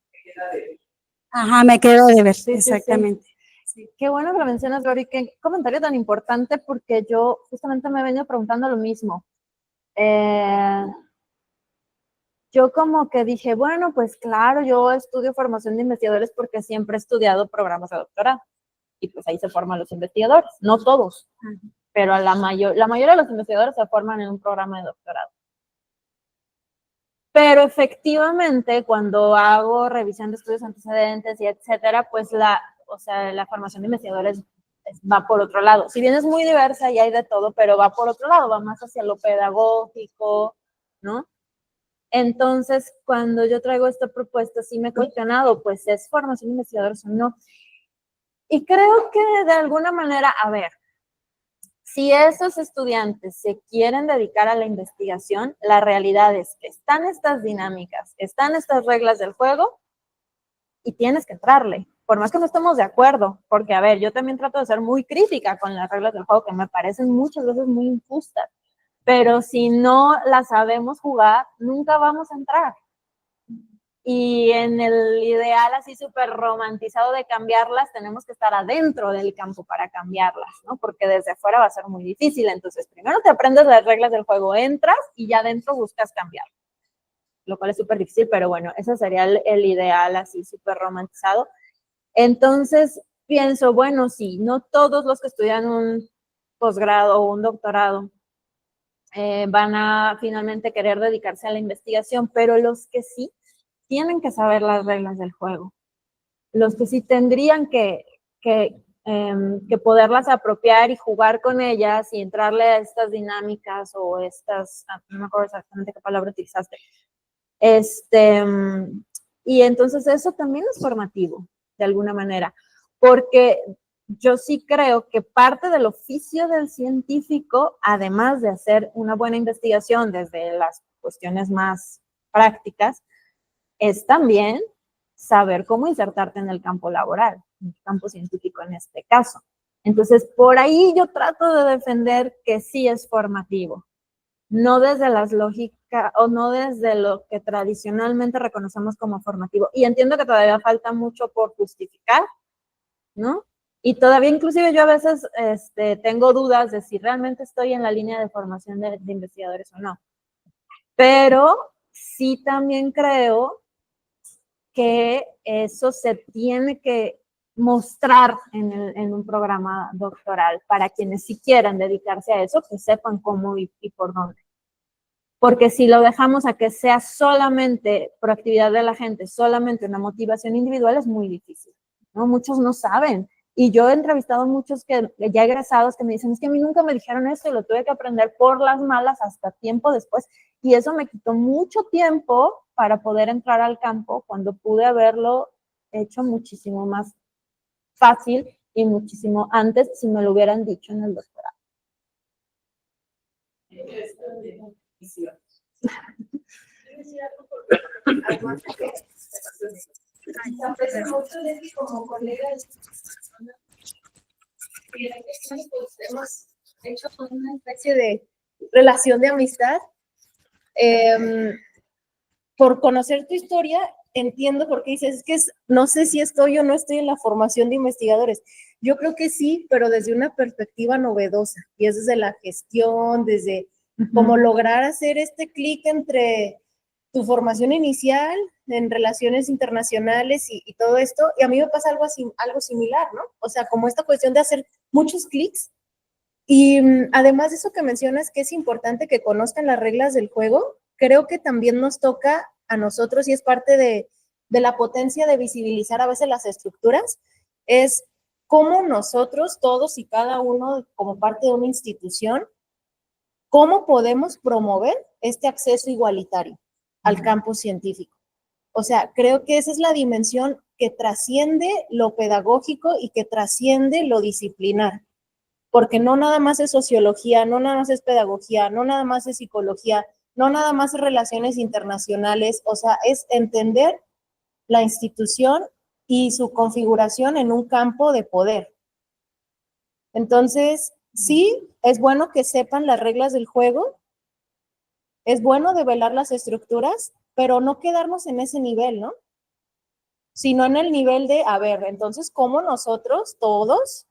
Ajá, me quedo de ver, Sí, exactamente. Sí. Qué bueno que lo mencionas, Gaby, qué comentario tan importante, porque yo justamente me he venido preguntando lo mismo. Yo como que dije, bueno, pues claro, yo estudio formación de investigadores porque siempre he estudiado programas de doctorado, y pues ahí se forman los investigadores, no todos, pero la mayoría de los investigadores se forman en un programa de doctorado. Pero efectivamente, cuando hago revisión de estudios antecedentes y etcétera, pues la formación de investigadores va por otro lado. Si bien es muy diversa y hay de todo, pero va por otro lado, va más hacia lo pedagógico, ¿no? Entonces, cuando yo traigo esta propuesta, sí me he cuestionado, pues, ¿es formación de investigadores o no? Y creo que de alguna manera, a ver, si esos estudiantes se quieren dedicar a la investigación, la realidad es que están estas dinámicas, están estas reglas del juego y tienes que entrarle, por más que no estemos de acuerdo, porque a ver, yo también trato de ser muy crítica con las reglas del juego que me parecen muchas veces muy injustas, pero si no las sabemos jugar, nunca vamos a entrar. Y en el ideal así súper romantizado de cambiarlas, tenemos que estar adentro del campo para cambiarlas, ¿no? Porque desde afuera va a ser muy difícil. Entonces, primero te aprendes las reglas del juego, entras y ya adentro buscas cambiar. Lo cual es súper difícil, pero bueno, ese sería el ideal así súper romantizado. Entonces, pienso, bueno, sí, no todos los que estudian un posgrado o un doctorado van a finalmente querer dedicarse a la investigación, pero los que sí, tienen que saber las reglas del juego. Los que sí tendrían que poderlas apropiar y jugar con ellas y entrarle a estas dinámicas o estas, no me acuerdo exactamente qué palabra utilizaste. Y entonces eso también es formativo, de alguna manera, porque yo sí creo que parte del oficio del científico, además de hacer una buena investigación desde las cuestiones más prácticas, es también saber cómo insertarte en el campo laboral, en el campo científico en este caso. Entonces, por ahí yo trato de defender que sí es formativo, no desde las lógicas o no desde lo que tradicionalmente reconocemos como formativo. Y entiendo que todavía falta mucho por justificar, ¿no? Y todavía inclusive yo a veces tengo dudas de si realmente estoy en la línea de formación de investigadores o no. Pero sí también creo que eso se tiene que mostrar en un programa doctoral para quienes sí quieran dedicarse a eso, que sepan cómo y por dónde. Porque si lo dejamos a que sea solamente proactividad de la gente, solamente una motivación individual, es muy difícil, ¿no? Muchos no saben Y yo he entrevistado a muchos que ya egresados que me dicen, es que a mí nunca me dijeron esto y lo tuve que aprender por las malas hasta tiempo después. Y eso me quitó mucho tiempo para poder entrar al campo cuando pude haberlo hecho muchísimo más fácil y muchísimo antes si me lo hubieran dicho en el doctorado. Aprecio mucho de ti como colega. Hemos hecho una especie de relación de amistad. Por conocer tu historia, entiendo por qué dices, es que no sé si estoy o no estoy en la formación de investigadores. Yo creo que sí, pero desde una perspectiva novedosa, y es desde la gestión, desde cómo lograr hacer este clic entre tu formación inicial en relaciones internacionales y todo esto, y a mí me pasa algo así, algo similar, ¿no? O sea, como esta cuestión de hacer muchos clics, y además de eso que mencionas, que es importante que conozcan las reglas del juego, creo que también nos toca a nosotros, y es parte de la potencia de visibilizar a veces las estructuras, es cómo nosotros, todos y cada uno, como parte de una institución, cómo podemos promover este acceso igualitario al campo científico. O sea, creo que esa es la dimensión que trasciende lo pedagógico y que trasciende lo disciplinar. Porque no nada más es sociología, no nada más es pedagogía, no nada más es psicología, no nada más es relaciones internacionales, o sea, es entender la institución y su configuración en un campo de poder. Entonces, sí, es bueno que sepan las reglas del juego, es bueno develar las estructuras, pero no quedarnos en ese nivel, ¿no? Sino en el nivel de, a ver, entonces, ¿cómo nosotros, todos,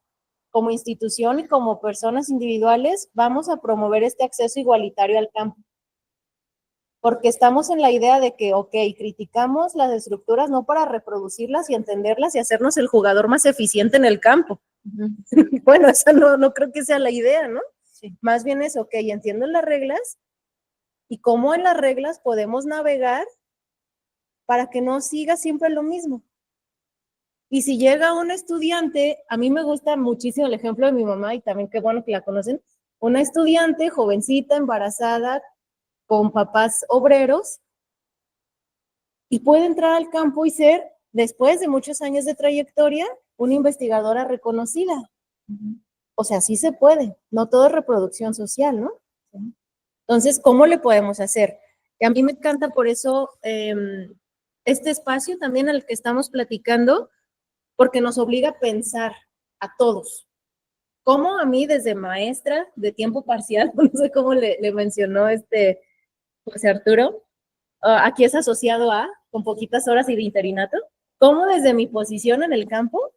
como institución y como personas individuales, vamos a promover este acceso igualitario al campo? Porque estamos en la idea de que, ok, criticamos las estructuras no para reproducirlas y entenderlas y hacernos el jugador más eficiente en el campo. Bueno, eso no creo que sea la idea, ¿no? Sí. Más bien es, ok, entiendo las reglas y cómo en las reglas podemos navegar para que no siga siempre lo mismo. Y si llega un estudiante, a mí me gusta muchísimo el ejemplo de mi mamá, y también qué bueno que la conocen, una estudiante jovencita, embarazada, con papás obreros, y puede entrar al campo y ser, después de muchos años de trayectoria, una investigadora reconocida. O sea, sí se puede, no todo es reproducción social, ¿no? Entonces, ¿cómo le podemos hacer? Y a mí me encanta por eso este espacio también al que estamos platicando, porque nos obliga a pensar a todos. Como a mí desde maestra de tiempo parcial, no sé cómo le mencionó José Arturo, aquí es asociado a, con poquitas horas y de interinato, cómo desde mi posición en el campo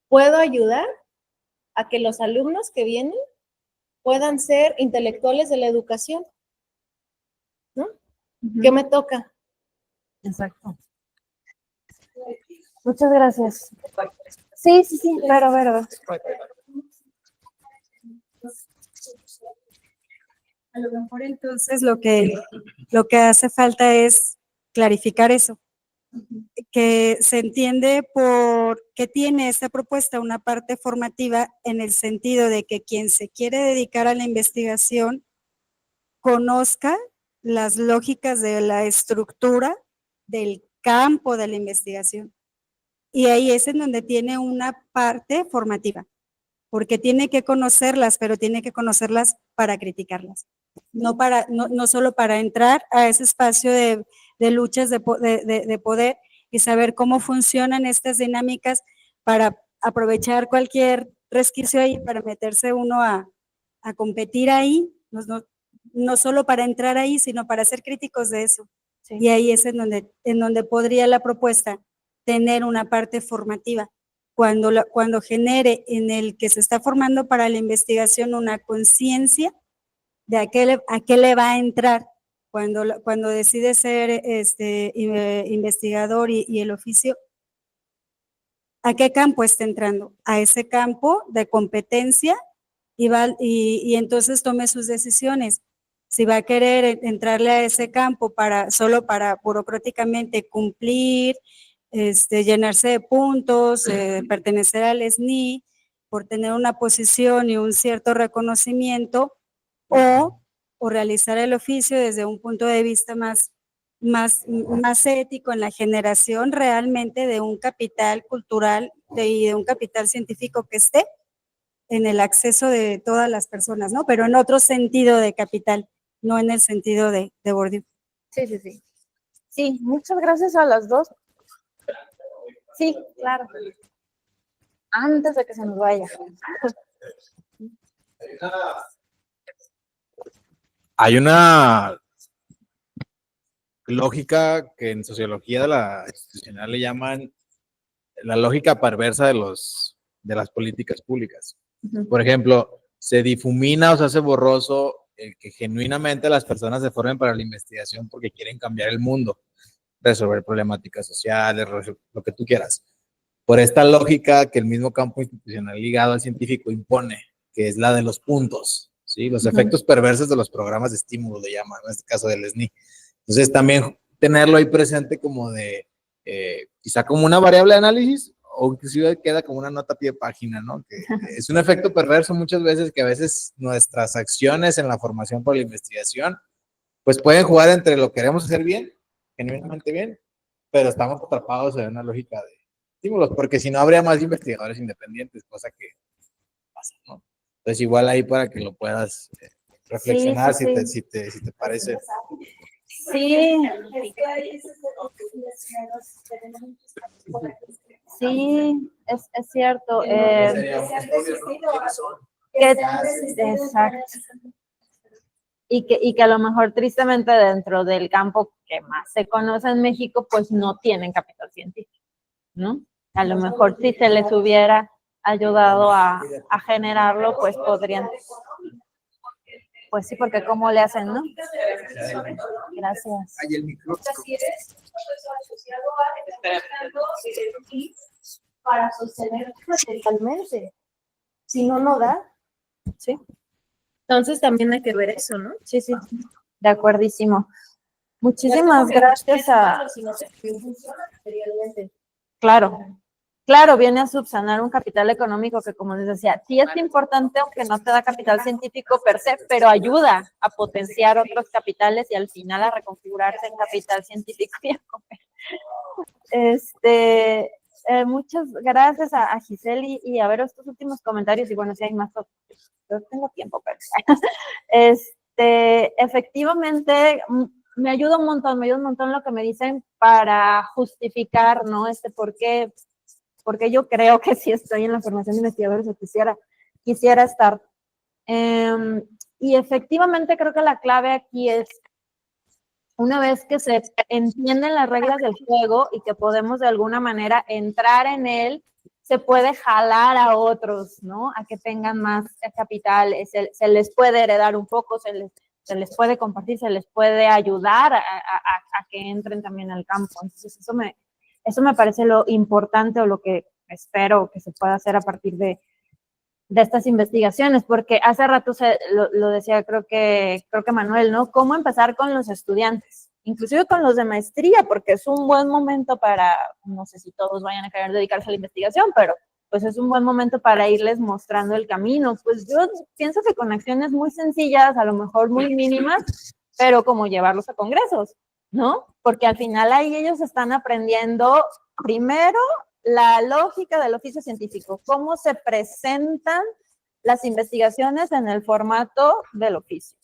puedo ayudar a que los alumnos que vienen puedan ser intelectuales de la educación, ¿no? ¿Qué me toca? Exacto. Muchas gracias. Sí, claro. A lo mejor entonces lo que hace falta es clarificar eso, que se entiende por qué tiene esta propuesta una parte formativa en el sentido de que quien se quiere dedicar a la investigación conozca las lógicas de la estructura del campo de la investigación. Y ahí es en donde tiene una parte formativa, porque tiene que conocerlas, pero tiene que conocerlas para criticarlas. No solo para entrar a ese espacio de luchas de poder y saber cómo funcionan estas dinámicas para aprovechar cualquier resquicio ahí, para meterse uno a competir ahí, no solo para entrar ahí, sino para ser críticos de eso. Sí. Y ahí es en donde podría la propuesta tener una parte formativa. Cuando genere en el que se está formando para la investigación una conciencia de a qué le va a entrar cuando decide ser investigador y el oficio, ¿a qué campo está entrando? A ese campo de competencia y entonces tome sus decisiones. Si va a querer entrarle a ese campo solo para burocráticamente cumplir llenarse de puntos, pertenecer al SNI, por tener una posición y un cierto reconocimiento, o realizar el oficio desde un punto de vista más ético en la generación realmente de un capital cultural y de un capital científico que esté en el acceso de todas las personas, ¿no? Pero en otro sentido de capital, no en el sentido de Bourdieu. Sí, sí, sí. Sí, muchas gracias a las dos. Sí, claro. Antes de que se nos vaya. Hay una lógica que en sociología de la institucional le llaman la lógica perversa de las políticas públicas. Por ejemplo, se difumina o se hace borroso el que genuinamente las personas se formen para la investigación porque quieren cambiar el mundo, resolver problemáticas sociales, lo que tú quieras. Por esta lógica que el mismo campo institucional ligado al científico impone, que es la de los puntos, ¿sí? Los efectos perversos de los programas de estímulo, le llaman, en este caso del SNI. Entonces, también tenerlo ahí presente como de, quizá como una variable de análisis, o inclusive queda como una nota a pie de página, ¿no? Que es un efecto perverso muchas veces, que a veces nuestras acciones en la formación por la investigación, pues pueden jugar entre lo que queremos hacer bien, genuinamente bien, pero estamos atrapados en una lógica de estímulos, porque si no habría más investigadores independientes, cosa que pasa, ¿no? Entonces igual ahí para que lo puedas reflexionar, Sí, sí, si te parece. Sí, sí, es cierto. Exacto. Y que a lo mejor tristemente dentro del campo que más se conoce en México, pues no tienen capital científico, ¿no? A lo mejor si se les hubiera ayudado a generarlo, pues podrían. Pues sí, porque ¿cómo le hacen, no? Gracias. Ay, el micrófono. Para sostener materialmente. Si no, no da. Sí, Entonces también hay que ver eso, ¿no? sí, sí. De acuerdísimo. Muchísimas gracias a... Si no se funciona materialmente. Claro, claro, viene a subsanar un capital económico que, como les decía, sí es importante, aunque no te da capital científico per se, pero ayuda a potenciar otros capitales y al final a reconfigurarse en capital científico. Muchas gracias a Giselle y a ver estos últimos comentarios, y bueno, si hay más, yo tengo tiempo, pero efectivamente me ayuda un montón lo que me dicen para justificar, ¿no? Porque yo creo que sí estoy en la formación de investigadores o quisiera estar. Y efectivamente creo que la clave aquí es, una vez que se entienden las reglas del juego y que podemos de alguna manera entrar en él, se puede jalar a otros, ¿no? A que tengan más capital, se les puede heredar un poco, se les puede compartir, se les puede ayudar a que entren también al campo. Entonces eso me parece lo importante, o lo que espero que se pueda hacer a partir de estas investigaciones, porque hace rato lo decía, creo que Manuel, ¿no? ¿Cómo empezar con los estudiantes? Inclusive con los de maestría, porque es un buen momento para, no sé si todos vayan a querer dedicarse a la investigación, pero pues es un buen momento para irles mostrando el camino. Pues yo pienso que con acciones muy sencillas, a lo mejor muy mínimas, pero como llevarlos a congresos, ¿no? Porque al final ahí ellos están aprendiendo primero la lógica del oficio científico, cómo se presentan las investigaciones en el formato del oficio,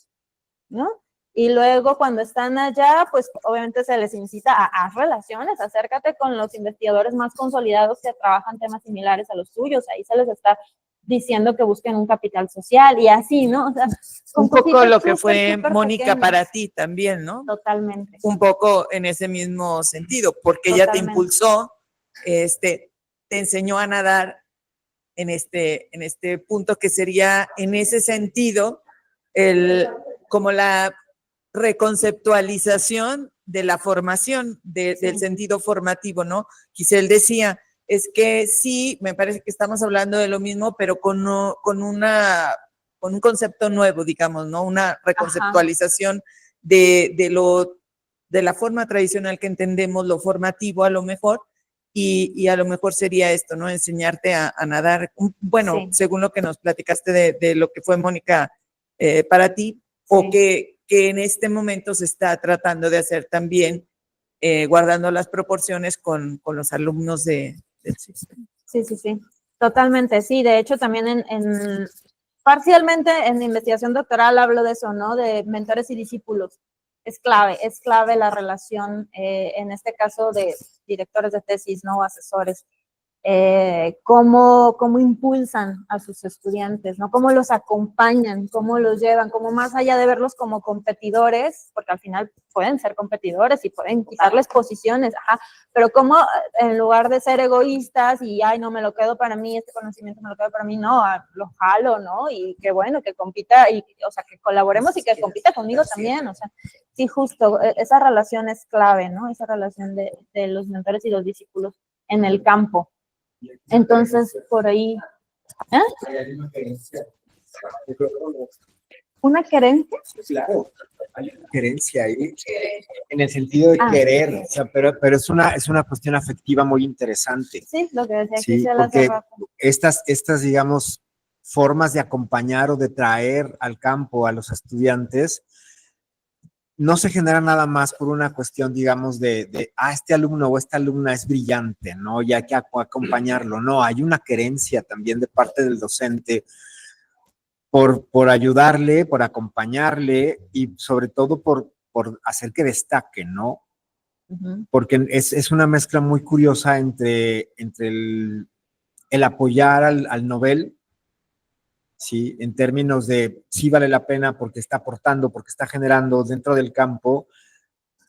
¿no? Y luego cuando están allá, pues obviamente se les incita a relaciones, acércate con los investigadores más consolidados que trabajan temas similares a los tuyos, ahí se les está diciendo que busquen un capital social y así, ¿no? O sea, un poco lo que fue súper Mónica pequeños. para ti también, ¿no? Totalmente. Un poco en ese mismo sentido, porque ella te impulsó, te enseñó a nadar en este punto que sería en ese sentido como la reconceptualización de la formación, del sentido formativo, ¿no? Giselle decía, es que sí, me parece que estamos hablando de lo mismo, pero con un concepto nuevo, digamos, ¿no? Una reconceptualización de la forma tradicional que entendemos lo formativo a lo mejor, y a lo mejor sería esto, ¿no? Enseñarte a nadar. Bueno, Sí. según lo que nos platicaste de lo que fue Mónica para ti, o Sí. que en este momento se está tratando de hacer también, guardando las proporciones con los alumnos del sistema. Sí, sí, sí, totalmente, sí. De hecho, también parcialmente en mi investigación doctoral hablo de eso, ¿no? De mentores y discípulos. Es clave la relación, en este caso de directores de tesis, ¿no? Asesores. Cómo impulsan a sus estudiantes, ¿no? Cómo los acompañan, cómo los llevan, como más allá de verlos como competidores, porque al final pueden ser competidores y pueden quitarles posiciones, pero cómo en lugar de ser egoístas y, ay, no, me lo quedo para mí, este conocimiento me lo quedo para mí, no, lo jalo, ¿no? Y qué bueno, que compita, o sea, que colaboremos y que compita conmigo también, o sea, sí, justo, esa relación es clave, ¿no? Esa relación de los mentores y los discípulos en el campo. Entonces, por ahí. ¿Una querencia? Claro, hay una querencia ahí, en el sentido de querer, o sea, pero es una cuestión afectiva muy interesante. Sí, lo que decía Sí, Gisela hace porque rato. estas, digamos, formas de acompañar o de traer al campo a los estudiantes no se genera nada más por una cuestión, digamos, este alumno o esta alumna es brillante, ¿no? Y hay que acompañarlo. No, hay una querencia también de parte del docente por ayudarle, por acompañarle y sobre todo por hacer que destaque, ¿no? Porque es una mezcla muy curiosa entre el apoyar al novel, ¿sí? En términos de sí vale la pena porque está aportando, porque está generando dentro del campo,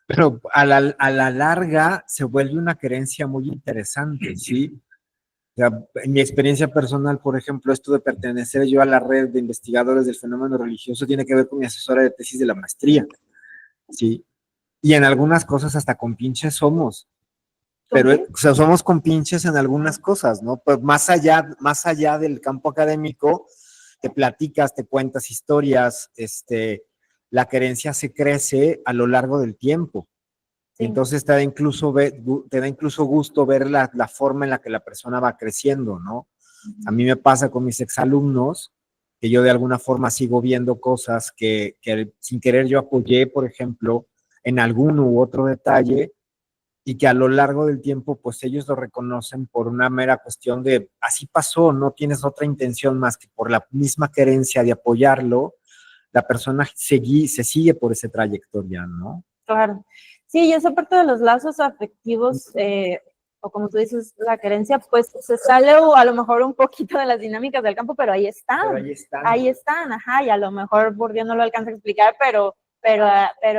pero a la larga se vuelve una querencia muy interesante, ¿sí? O sea, en mi experiencia personal, por ejemplo, esto de pertenecer yo a la red de investigadores del fenómeno religioso tiene que ver con mi asesora de tesis de la maestría, ¿sí? Y en algunas cosas hasta con pinches somos. Pero, o sea, somos compinches en algunas cosas, ¿no? Pues más allá del campo académico, te platicas, te cuentas historias, la querencia se crece a lo largo del tiempo. Sí. Entonces te da incluso gusto ver la forma en la que la persona va creciendo, ¿no? A mí me pasa con mis exalumnos, que yo de alguna forma sigo viendo cosas que sin querer yo apoyé, por ejemplo, en algún u otro detalle, y que a lo largo del tiempo, pues ellos lo reconocen por una mera cuestión de, así pasó, no tienes otra intención más que por la misma querencia de apoyarlo, la persona se sigue por esa trayectoria, ¿no? Claro. Sí, y esa parte de los lazos afectivos, o como tú dices, la querencia, pues se sale a lo mejor un poquito de las dinámicas del campo, pero ahí están. Ahí están, y a lo mejor Bourdieu no lo alcanza a explicar, pero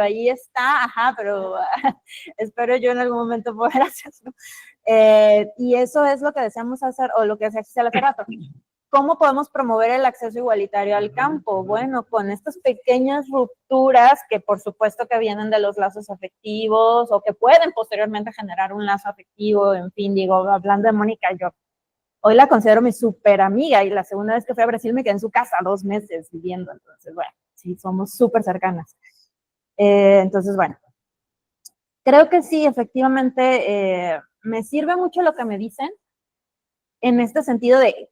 ahí está, pero espero yo en algún momento poder hacerlo. Y eso es lo que deseamos hacer, o lo que decía Gisela hace rato. ¿Cómo podemos promover el acceso igualitario al campo? Bueno, con estas pequeñas rupturas que por supuesto que vienen de los lazos afectivos o que pueden posteriormente generar un lazo afectivo, en fin, digo, hablando de Mónica, yo hoy la considero mi súper amiga y la segunda vez que fui a Brasil me quedé en su casa 2 meses viviendo, entonces, bueno, sí, somos súper cercanas. Entonces, bueno, creo que sí, efectivamente, me sirve mucho lo que me dicen en este sentido de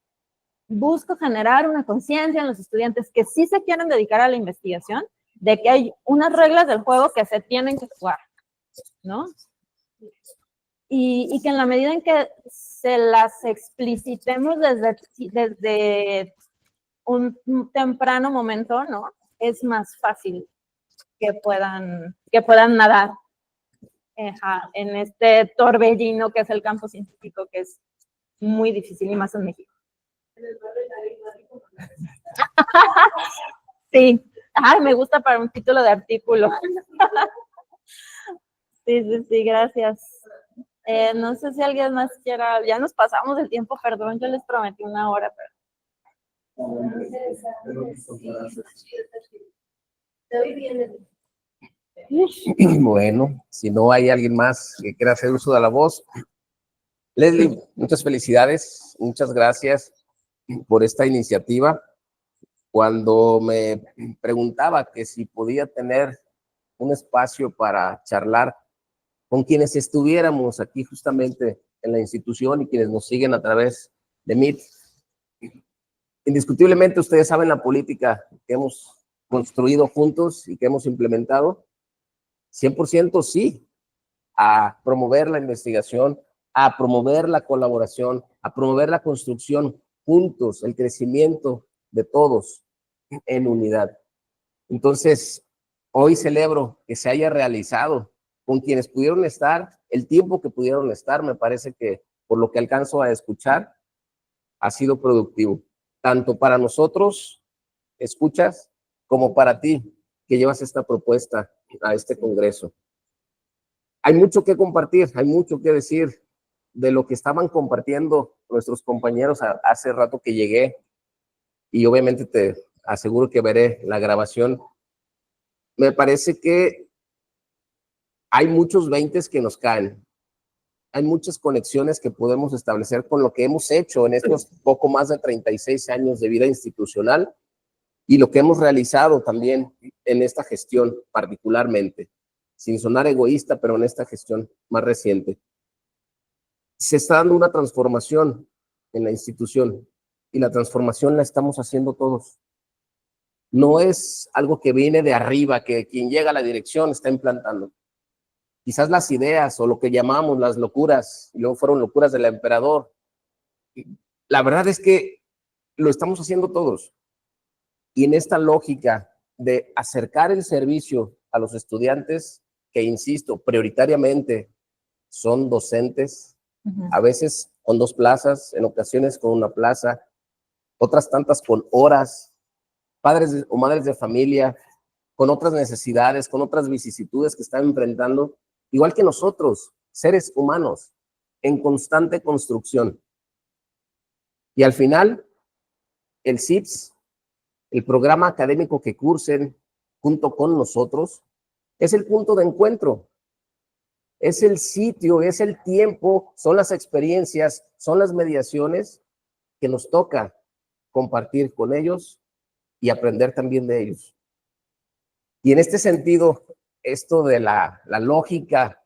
busco generar una conciencia en los estudiantes que sí se quieren dedicar a la investigación, de que hay unas reglas del juego que se tienen que jugar, ¿no? Y que en la medida en que se las explicitemos desde un temprano momento, ¿no? Es más fácil que puedan nadar en este torbellino que es el campo científico, que es muy difícil y más en México. Sí, me gusta para un título de artículo. Sí, gracias. No sé si alguien más quiera, ya nos pasamos el tiempo, perdón, yo les prometí 1 hora, pero... Bueno, si no hay alguien más que quiera hacer uso de la voz. Leslie, muchas felicidades, muchas gracias por esta iniciativa. Cuando me preguntaba que si podía tener un espacio para charlar con quienes estuviéramos aquí justamente en la institución y quienes nos siguen a través de Meet. Indiscutiblemente ustedes saben la política que hemos construido juntos y que hemos implementado. 100% sí a promover la investigación, a promover la colaboración, a promover la construcción juntos, el crecimiento de todos en unidad. Entonces, hoy celebro que se haya realizado con quienes pudieron estar, el tiempo que pudieron estar. Me parece que por lo que alcanzo a escuchar, ha sido productivo, tanto para nosotros, escuchas, como para ti, que llevas esta propuesta a este congreso. Hay mucho que compartir, hay mucho que decir de lo que estaban compartiendo nuestros compañeros hace rato que llegué, y obviamente te aseguro que veré la grabación. Me parece que hay muchos 20 que nos caen. Hay muchas conexiones que podemos establecer con lo que hemos hecho en estos poco más de 36 años de vida institucional y lo que hemos realizado también en esta gestión particularmente, sin sonar egoísta, pero en esta gestión más reciente. Se está dando una transformación en la institución y la transformación la estamos haciendo todos. No es algo que viene de arriba, que quien llega a la dirección está implantando. Quizás las ideas o lo que llamamos las locuras, y luego fueron locuras del emperador. La verdad es que lo estamos haciendo todos. Y en esta lógica de acercar el servicio a los estudiantes, que insisto, prioritariamente son docentes, a veces con 2 plazas, en ocasiones con 1 plaza, otras tantas con horas, padres o madres de familia, con otras necesidades, con otras vicisitudes que están enfrentando, igual que nosotros, seres humanos, en constante construcción. Y al final, el CIPS, el programa académico que cursen junto con nosotros, es el punto de encuentro, es el sitio, es el tiempo, son las experiencias, son las mediaciones que nos toca compartir con ellos y aprender también de ellos. Y en este sentido, esto de la lógica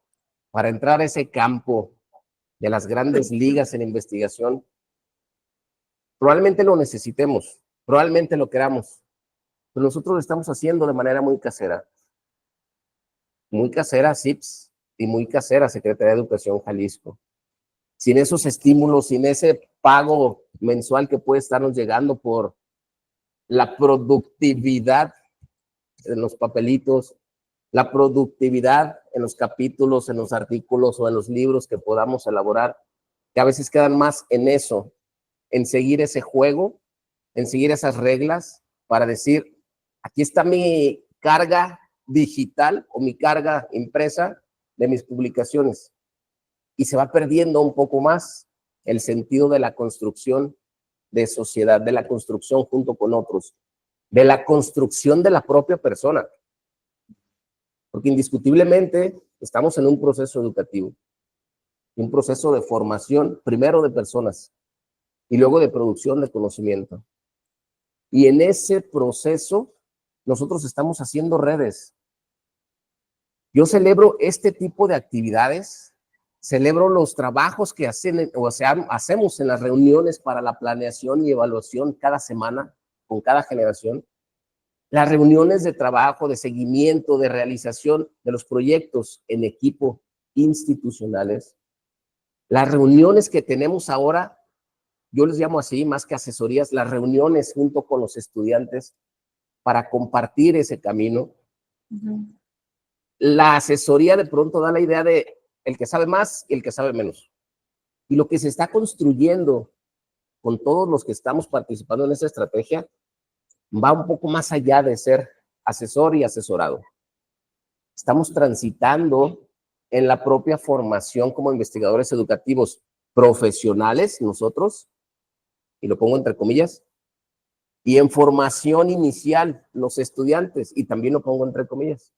para entrar a ese campo de las grandes ligas en investigación, probablemente lo necesitemos, probablemente lo queramos, pero nosotros lo estamos haciendo de manera muy casera CIPS y muy casera Secretaría de Educación Jalisco. Sin esos estímulos, sin ese pago mensual que puede estarnos llegando por la productividad en los papelitos, la productividad en los capítulos, en los artículos o en los libros que podamos elaborar, que a veces quedan más en eso, en seguir ese juego, en seguir esas reglas para decir, aquí está mi carga digital o mi carga impresa de mis publicaciones. Y se va perdiendo un poco más el sentido de la construcción de sociedad, de la construcción junto con otros, de la construcción de la propia persona. Porque indiscutiblemente estamos en un proceso educativo, un proceso de formación, primero de personas y luego de producción de conocimiento. Y en ese proceso nosotros estamos haciendo redes. Yo celebro este tipo de actividades, celebro los trabajos que hacemos en las reuniones para la planeación y evaluación cada semana con cada generación. Las reuniones de trabajo, de seguimiento, de realización de los proyectos en equipo institucionales. Las reuniones que tenemos ahora, yo les llamo así, más que asesorías, las reuniones junto con los estudiantes para compartir ese camino. La asesoría de pronto da la idea de el que sabe más y el que sabe menos. Y lo que se está construyendo con todos los que estamos participando en esta estrategia va un poco más allá de ser asesor y asesorado. Estamos transitando en la propia formación como investigadores educativos profesionales, nosotros, y lo pongo entre comillas, y en formación inicial, los estudiantes, y también lo pongo entre comillas.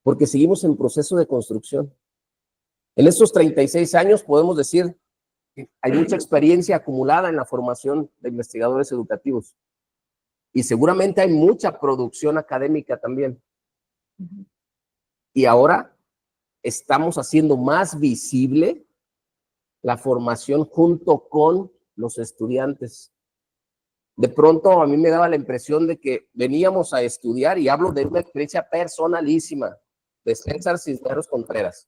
Porque seguimos en proceso de construcción. En estos 36 años podemos decir que hay mucha experiencia acumulada en la formación de investigadores educativos. Y seguramente hay mucha producción académica también. Y ahora estamos haciendo más visible la formación junto con los estudiantes. De pronto a mí me daba la impresión de que veníamos a estudiar, y hablo de una experiencia personalísima, de César Cisneros Contreras,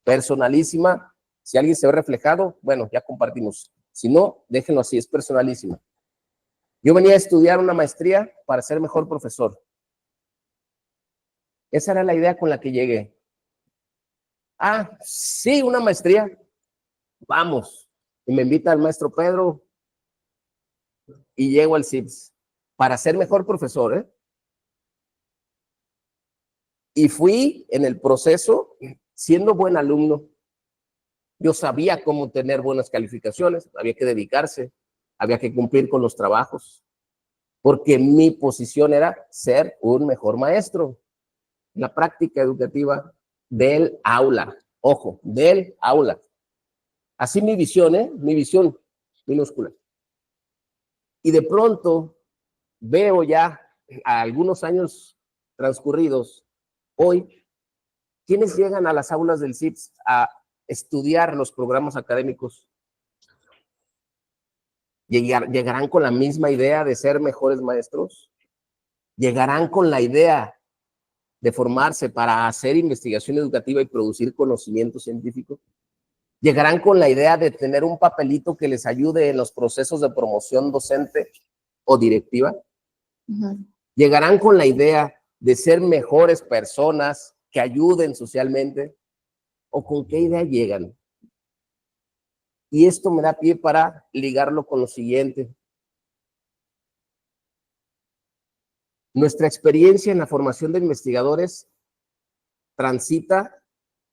personalísima. Si alguien se ve reflejado, bueno, ya compartimos. Si no, déjenlo así, es personalísima. Yo venía a estudiar una maestría para ser mejor profesor. Esa era la idea con la que llegué. Ah, sí, una maestría. Vamos. Y me invita el maestro Pedro y llego al CIPS para ser mejor profesor, ¿eh? Y fui en el proceso siendo buen alumno. Yo sabía cómo tener buenas calificaciones, había que dedicarse, había que cumplir con los trabajos, porque mi posición era ser un mejor maestro. La práctica educativa del aula, ojo, del aula. Así mi visión, mi visión minúscula. Y de pronto veo ya a algunos años transcurridos, hoy, ¿quiénes llegan a las aulas del CIPS a estudiar los programas académicos? ¿Llegarán con la misma idea de ser mejores maestros? ¿Llegarán con la idea de formarse para hacer investigación educativa y producir conocimiento científico? ¿Llegarán con la idea de tener un papelito que les ayude en los procesos de promoción docente o directiva? ¿Llegarán con la idea de ser mejores personas que ayuden socialmente? ¿O con qué idea llegan? Y esto me da pie para ligarlo con lo siguiente. Nuestra experiencia en la formación de investigadores transita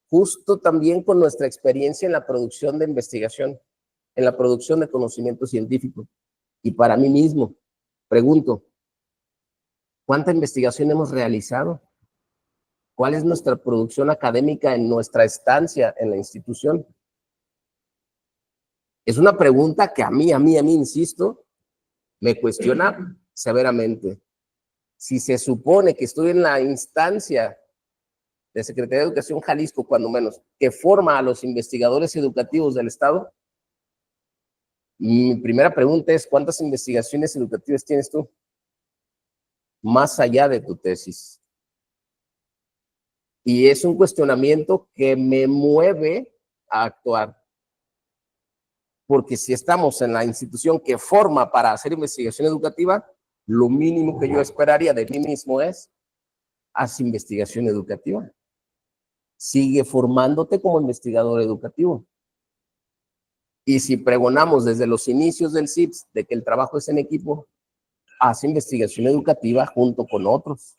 justo también con nuestra experiencia en la producción de investigación, en la producción de conocimiento científico. Y para mí mismo, pregunto, ¿cuánta investigación hemos realizado? ¿Cuál es nuestra producción académica en nuestra estancia en la institución? Es una pregunta que a mí, insisto, me cuestiona severamente. Si se supone que estoy en la instancia de Secretaría de Educación Jalisco, cuando menos, que forma a los investigadores educativos del Estado, mi primera pregunta es, ¿cuántas investigaciones educativas tienes tú? Más allá de tu tesis. Y es un cuestionamiento que me mueve a actuar. Porque si estamos en la institución que forma para hacer investigación educativa, lo mínimo que yo esperaría de mí mismo es, haz investigación educativa. Sigue formándote como investigador educativo. Y si pregonamos desde los inicios del CIPS de que el trabajo es en equipo, haz investigación educativa junto con otros.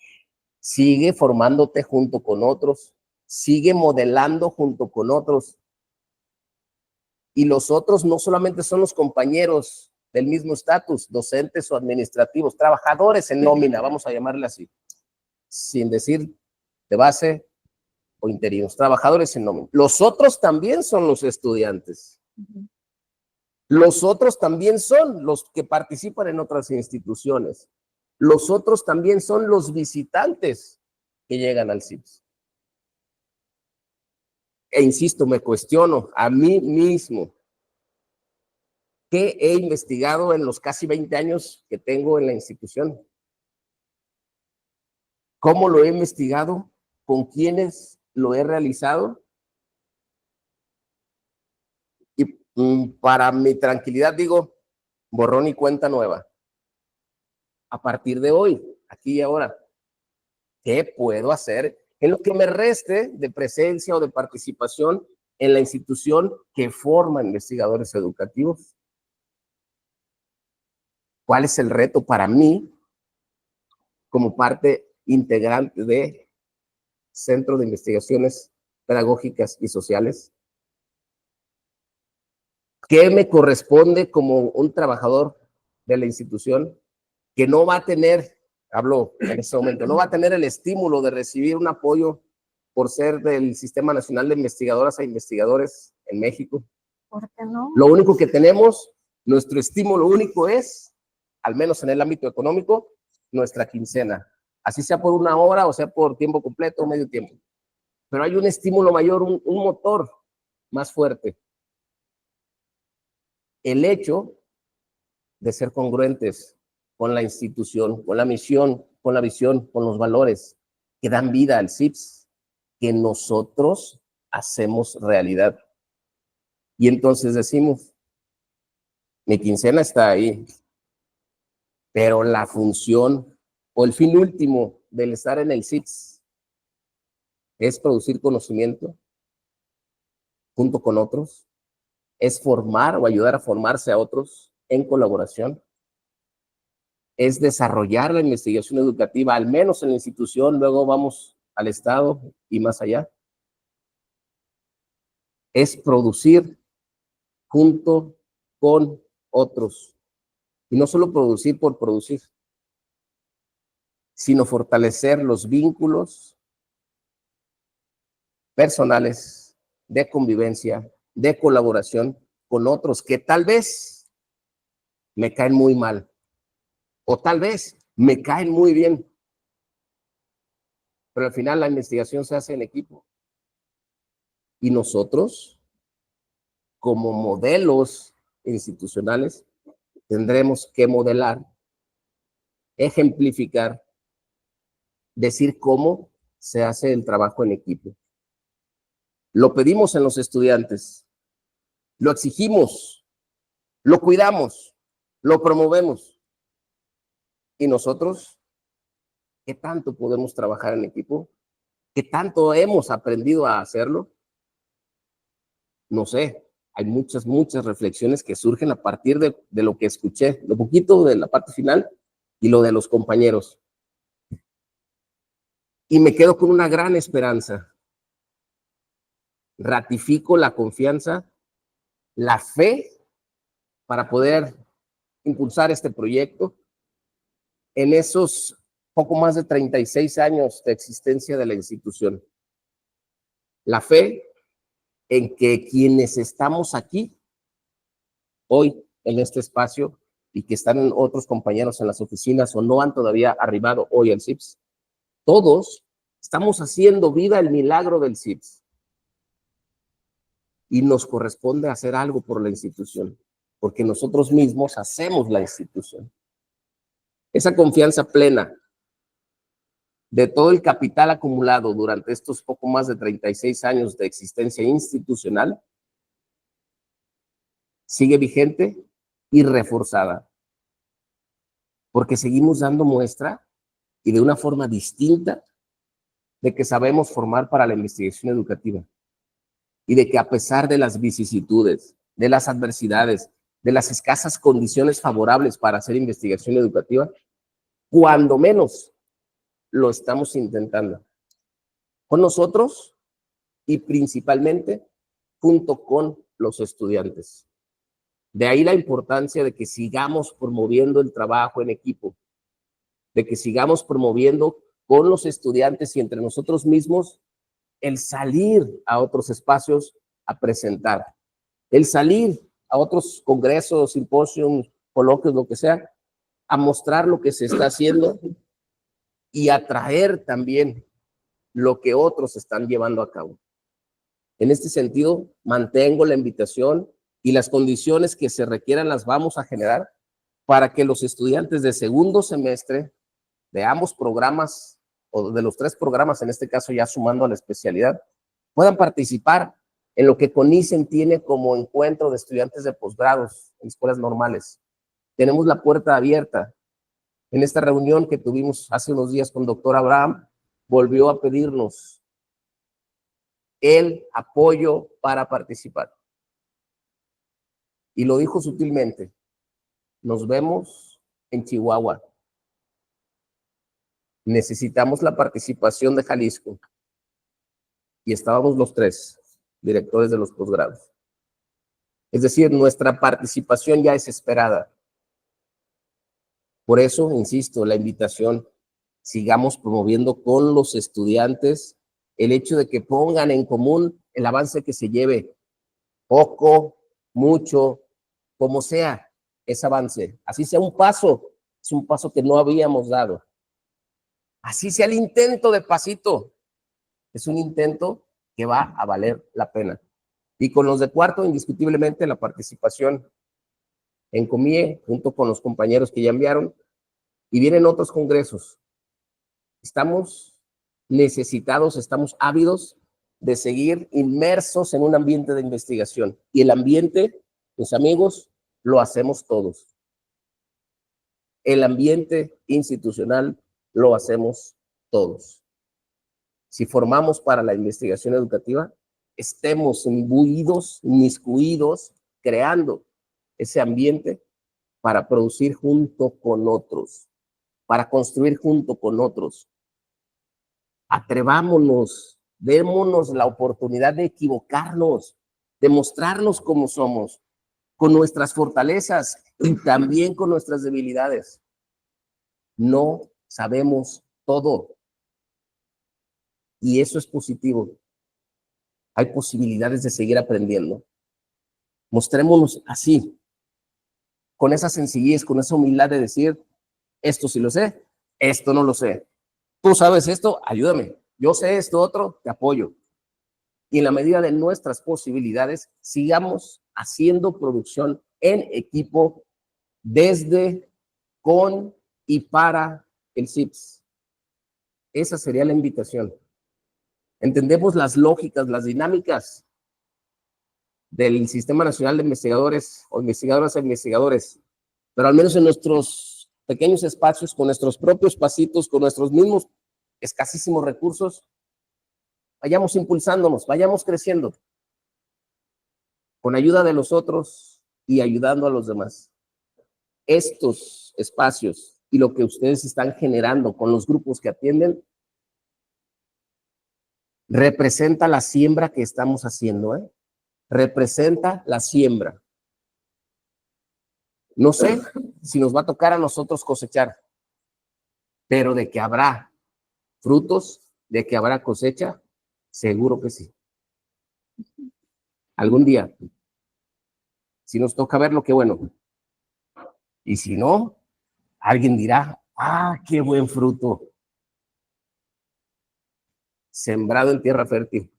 Sigue formándote junto con otros. Sigue modelando junto con otros. Y los otros no solamente son los compañeros del mismo estatus, docentes o administrativos, trabajadores en nómina, vamos a llamarle así, sin decir de base o interinos, trabajadores en nómina. Los otros también son los estudiantes. Los otros también son los que participan en otras instituciones. Los otros también son los visitantes que llegan al CIPS. E insisto, me cuestiono a mí mismo qué he investigado en los casi 20 años que tengo en la institución. ¿Cómo lo he investigado? ¿Con quiénes lo he realizado? Y para mi tranquilidad digo, borrón y cuenta nueva. A partir de hoy, aquí y ahora, ¿qué puedo hacer en lo que me reste de presencia o de participación en la institución que forma investigadores educativos? ¿Cuál es el reto para mí como parte integrante de Centro de Investigaciones Pedagógicas y Sociales? ¿Qué me corresponde como un trabajador de la institución que no va a tener, hablo en este momento, no va a tener el estímulo de recibir un apoyo por ser del Sistema Nacional de Investigadoras e Investigadores en México? ¿Por qué no? Lo único que tenemos, nuestro estímulo único es, al menos en el ámbito económico, nuestra quincena. Así sea por una hora o sea por tiempo completo o medio tiempo. pero hay un estímulo mayor, un motor más fuerte. El hecho de ser congruentes con la institución, con la misión, con la visión, con los valores que dan vida al CIPS, que nosotros hacemos realidad. Y entonces decimos, mi quincena está ahí, pero la función o el fin último del estar en el CIPS es producir conocimiento junto con otros, es formar o ayudar a formarse a otros en colaboración, es desarrollar la investigación educativa, al menos en la institución, luego vamos al Estado y más allá. Es producir junto con otros. Y no solo producir por producir, sino fortalecer los vínculos personales, de convivencia, de colaboración con otros que tal vez me caen muy mal o tal vez me caen muy bien. Pero al final la investigación se hace en equipo. Y nosotros, como modelos institucionales, tendremos que modelar, ejemplificar, decir cómo se hace el trabajo en equipo. Lo pedimos en los estudiantes, lo exigimos, lo cuidamos, lo promovemos. ¿Y nosotros qué tanto podemos trabajar en equipo? ¿Qué tanto hemos aprendido a hacerlo? No sé, hay muchas reflexiones que surgen a partir de lo que escuché, lo poquito de la parte final y lo de los compañeros. Y me quedo con una gran esperanza. Ratifico la confianza, la fe para poder impulsar este proyecto en esos poco más de 36 años de existencia de la institución. La fe en que quienes estamos aquí hoy en este espacio y que están otros compañeros en las oficinas o no han todavía arribado hoy al CIPS, todos estamos haciendo vida el milagro del CIPS. Y nos corresponde hacer algo por la institución, porque nosotros mismos hacemos la institución. Esa confianza plena de todo el capital acumulado durante estos poco más de 36 años de existencia institucional sigue vigente y reforzada, porque seguimos dando muestra y de una forma distinta de que sabemos formar para la investigación educativa. Y de que a pesar de las vicisitudes, de las adversidades, de las escasas condiciones favorables para hacer investigación educativa, cuando menos lo estamos intentando. Con nosotros y principalmente junto con los estudiantes. De ahí la importancia de que sigamos promoviendo el trabajo en equipo, de que sigamos promoviendo con los estudiantes y entre nosotros mismos el salir a otros espacios a presentar, el salir a otros congresos, simposios, coloquios, lo que sea, a mostrar lo que se está haciendo y a traer también lo que otros están llevando a cabo. En este sentido, mantengo la invitación y las condiciones que se requieran las vamos a generar para que los estudiantes de segundo semestre de ambos programas o de los 3 programas, en este caso ya sumando a la especialidad, puedan participar en lo que CONICEN tiene como encuentro de estudiantes de posgrados en escuelas normales. Tenemos la puerta abierta. En esta reunión que tuvimos hace unos días con doctor Abraham, volvió a pedirnos el apoyo para participar. Y lo dijo sutilmente, nos vemos en Chihuahua. Necesitamos la participación de Jalisco. Y estábamos los 3 directores de los posgrados. Es decir, nuestra participación ya es esperada. Por eso, insisto, la invitación, sigamos promoviendo con los estudiantes el hecho de que pongan en común el avance que se lleve, poco, mucho, como sea, ese avance. Así sea un paso, es un paso que no habíamos dado. Así sea el intento de pasito, Es un intento que va a valer la pena. Y con los de cuarto, indiscutiblemente, la participación en Comie, junto con los compañeros que ya enviaron, y vienen otros congresos. Estamos necesitados, estamos ávidos de seguir inmersos en un ambiente de investigación. Y el ambiente, mis amigos, lo hacemos todos. El ambiente institucional lo hacemos todos. Si formamos para la investigación educativa, estemos imbuidos, inmiscuidos, creando ese ambiente para producir junto con otros, para construir junto con otros. Atrevámonos, démonos la oportunidad de equivocarnos, de mostrarnos cómo somos, con nuestras fortalezas y también con nuestras debilidades. No sabemos todo. Y eso es positivo. Hay posibilidades de seguir aprendiendo. Mostrémonos así, con esa sencillez, con esa humildad de decir, esto sí lo sé, esto no lo sé. Tú sabes esto, ayúdame. Yo sé esto otro, te apoyo. Y en la medida de nuestras posibilidades, sigamos haciendo producción en equipo desde, con y para el CIPS. Esa sería la invitación. Entendemos las lógicas, las dinámicas del Sistema Nacional de Investigadores o investigadoras e investigadores, pero al menos en nuestros pequeños espacios, con nuestros propios pasitos, con nuestros mismos escasísimos recursos, vayamos impulsándonos, vayamos creciendo, con ayuda de los otros y ayudando a los demás. Estos espacios y lo que ustedes están generando con los grupos que atienden, representa la siembra que estamos haciendo, representa la siembra. No sé si nos va a tocar a nosotros cosechar, pero de que habrá frutos, de que habrá cosecha, seguro que sí. Algún día, si nos toca verlo, qué bueno. Y si no, alguien dirá, ah, qué buen fruto. Sembrado en tierra fértil,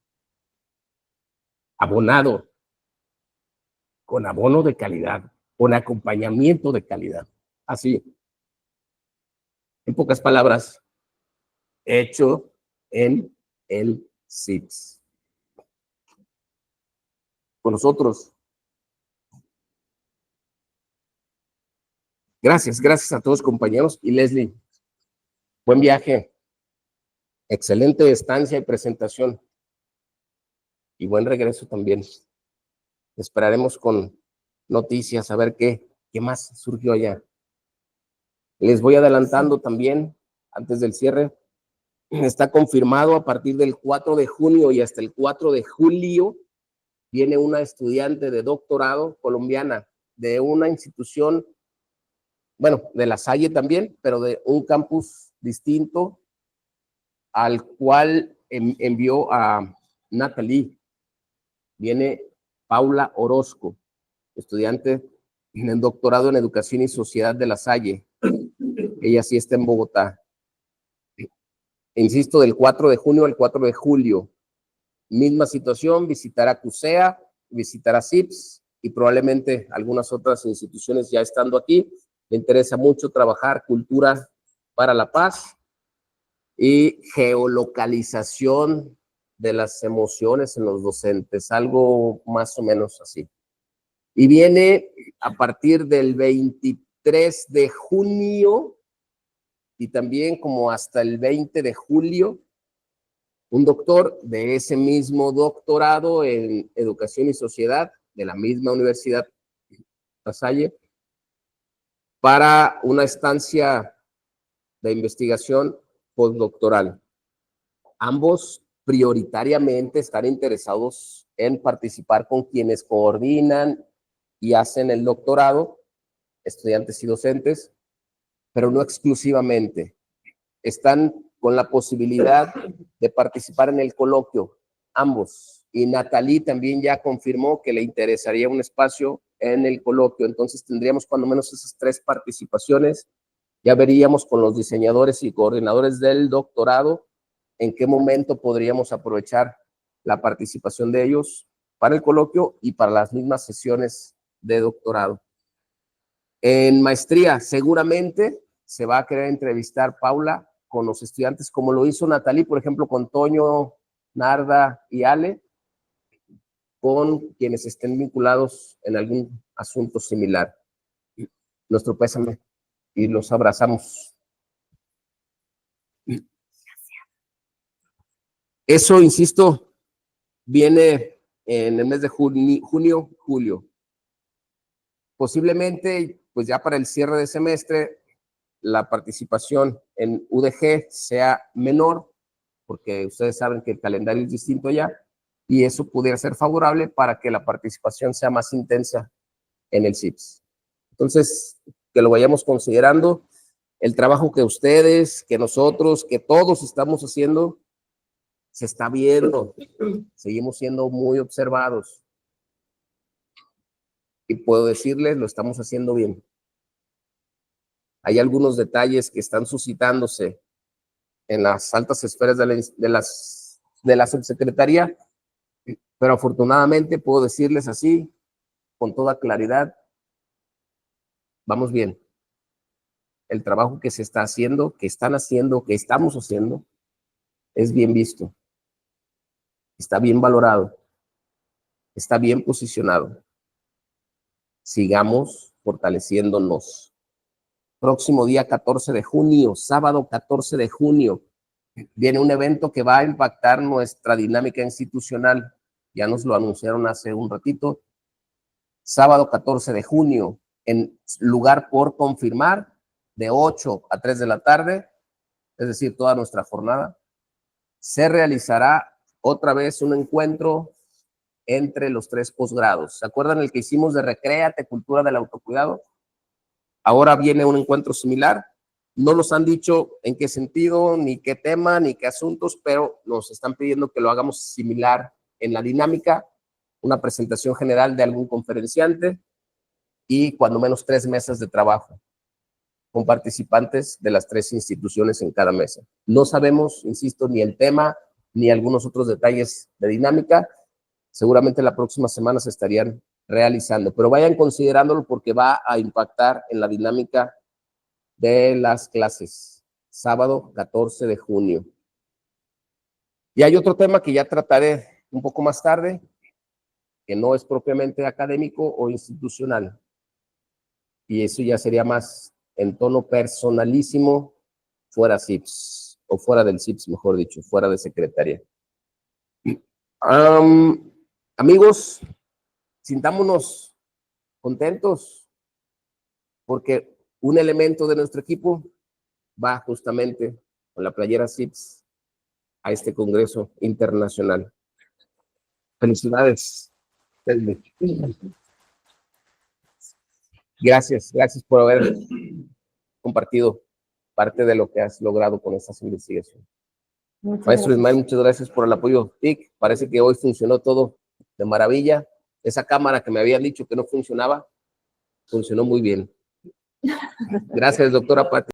abonado, con abono de calidad, con acompañamiento de calidad. Así, en pocas palabras, hecho en el CIPS. Con nosotros. Gracias a todos compañeros. Y Leslie, buen viaje, excelente estancia y presentación. Y buen regreso también. Esperaremos con noticias, a ver qué más surgió allá. Les voy adelantando también, antes del cierre, está confirmado a partir del 4 de junio y hasta el 4 de julio, viene una estudiante de doctorado colombiana de una institución, bueno, de La Salle también, pero de un campus distinto al cual envió a Natalie. Viene Paula Orozco, estudiante en doctorado en Educación y Sociedad de La Salle. Ella sí está en Bogotá. Insisto, del 4 de junio al 4 de julio. Misma situación, visitará CUSEA, visitará CIPS y probablemente algunas otras instituciones ya estando aquí. Le interesa mucho trabajar cultura para la paz y geolocalización de las emociones en los docentes, algo más o menos así. Y viene a partir del 23 de junio y también como hasta el 20 de julio, un doctor de ese mismo doctorado en Educación y Sociedad, de la misma Universidad La Salle, para una estancia de investigación postdoctoral. Ambos prioritariamente están interesados en participar con quienes coordinan y hacen el doctorado, estudiantes y docentes, pero no exclusivamente. Están con la posibilidad de participar en el coloquio, ambos. Y Natalie también ya confirmó que le interesaría un espacio en el coloquio. Entonces tendríamos cuando menos esas 3 participaciones. Ya veríamos con los diseñadores y coordinadores del doctorado en qué momento podríamos aprovechar la participación de ellos para el coloquio y para las mismas sesiones de doctorado. En maestría, seguramente se va a querer entrevistar Paula con los estudiantes, como lo hizo Natalie, por ejemplo, con Toño, Narda y Ale, con quienes estén vinculados en algún asunto similar. Nuestro pésame y los abrazamos. Eso, insisto, viene en el mes de junio, julio. Posiblemente, pues ya para el cierre de semestre, la participación en UDG sea menor, porque ustedes saben que el calendario es distinto ya, y eso pudiera ser favorable para que la participación sea más intensa en el CIPS. Entonces, que lo vayamos considerando, el trabajo que ustedes, que nosotros, que todos estamos haciendo, se está viendo, seguimos siendo muy observados. Y puedo decirles, lo estamos haciendo bien. Hay algunos detalles que están suscitándose en las altas esferas de la subsecretaría, pero afortunadamente puedo decirles así, con toda claridad, vamos bien. El trabajo que se está haciendo, que están haciendo, que estamos haciendo, es bien visto. Está bien valorado. Está bien posicionado. Sigamos fortaleciéndonos. Próximo día 14 de junio, sábado 14 de junio, viene un evento que va a impactar nuestra dinámica institucional. Ya nos lo anunciaron hace un ratito. Sábado 14 de junio, en lugar por confirmar, de 8 a 3 de la tarde, es decir, toda nuestra jornada, se realizará otra vez un encuentro entre los 3 posgrados. ¿Se acuerdan el que hicimos de Recréate, Cultura del Autocuidado? Ahora viene un encuentro similar. No nos han dicho en qué sentido, ni qué tema, ni qué asuntos, pero nos están pidiendo que lo hagamos similar en la dinámica, una presentación general de algún conferenciante y cuando menos 3 mesas de trabajo con participantes de las 3 instituciones en cada mesa. No sabemos, insisto, ni el tema, ni algunos otros detalles de dinámica. Seguramente la próxima semana se estarían realizando, pero vayan considerándolo porque va a impactar en la dinámica de las clases. Sábado 14 de junio. Y hay otro tema que ya trataré un poco más tarde, que no es propiamente académico o institucional. Y eso ya sería más en tono personalísimo, fuera CIPS, o fuera del CIPS, mejor dicho, fuera de secretaría. Amigos, sintámonos contentos, porque un elemento de nuestro equipo va justamente con la playera CIPS a este Congreso Internacional. Felicidades. Gracias por haber compartido parte de lo que has logrado con estas investigaciones. Maestro Ismael, muchas gracias por el apoyo. TIC, parece que hoy funcionó todo de maravilla. Esa cámara que me habían dicho que no funcionaba, funcionó muy bien. Gracias, doctora Pati.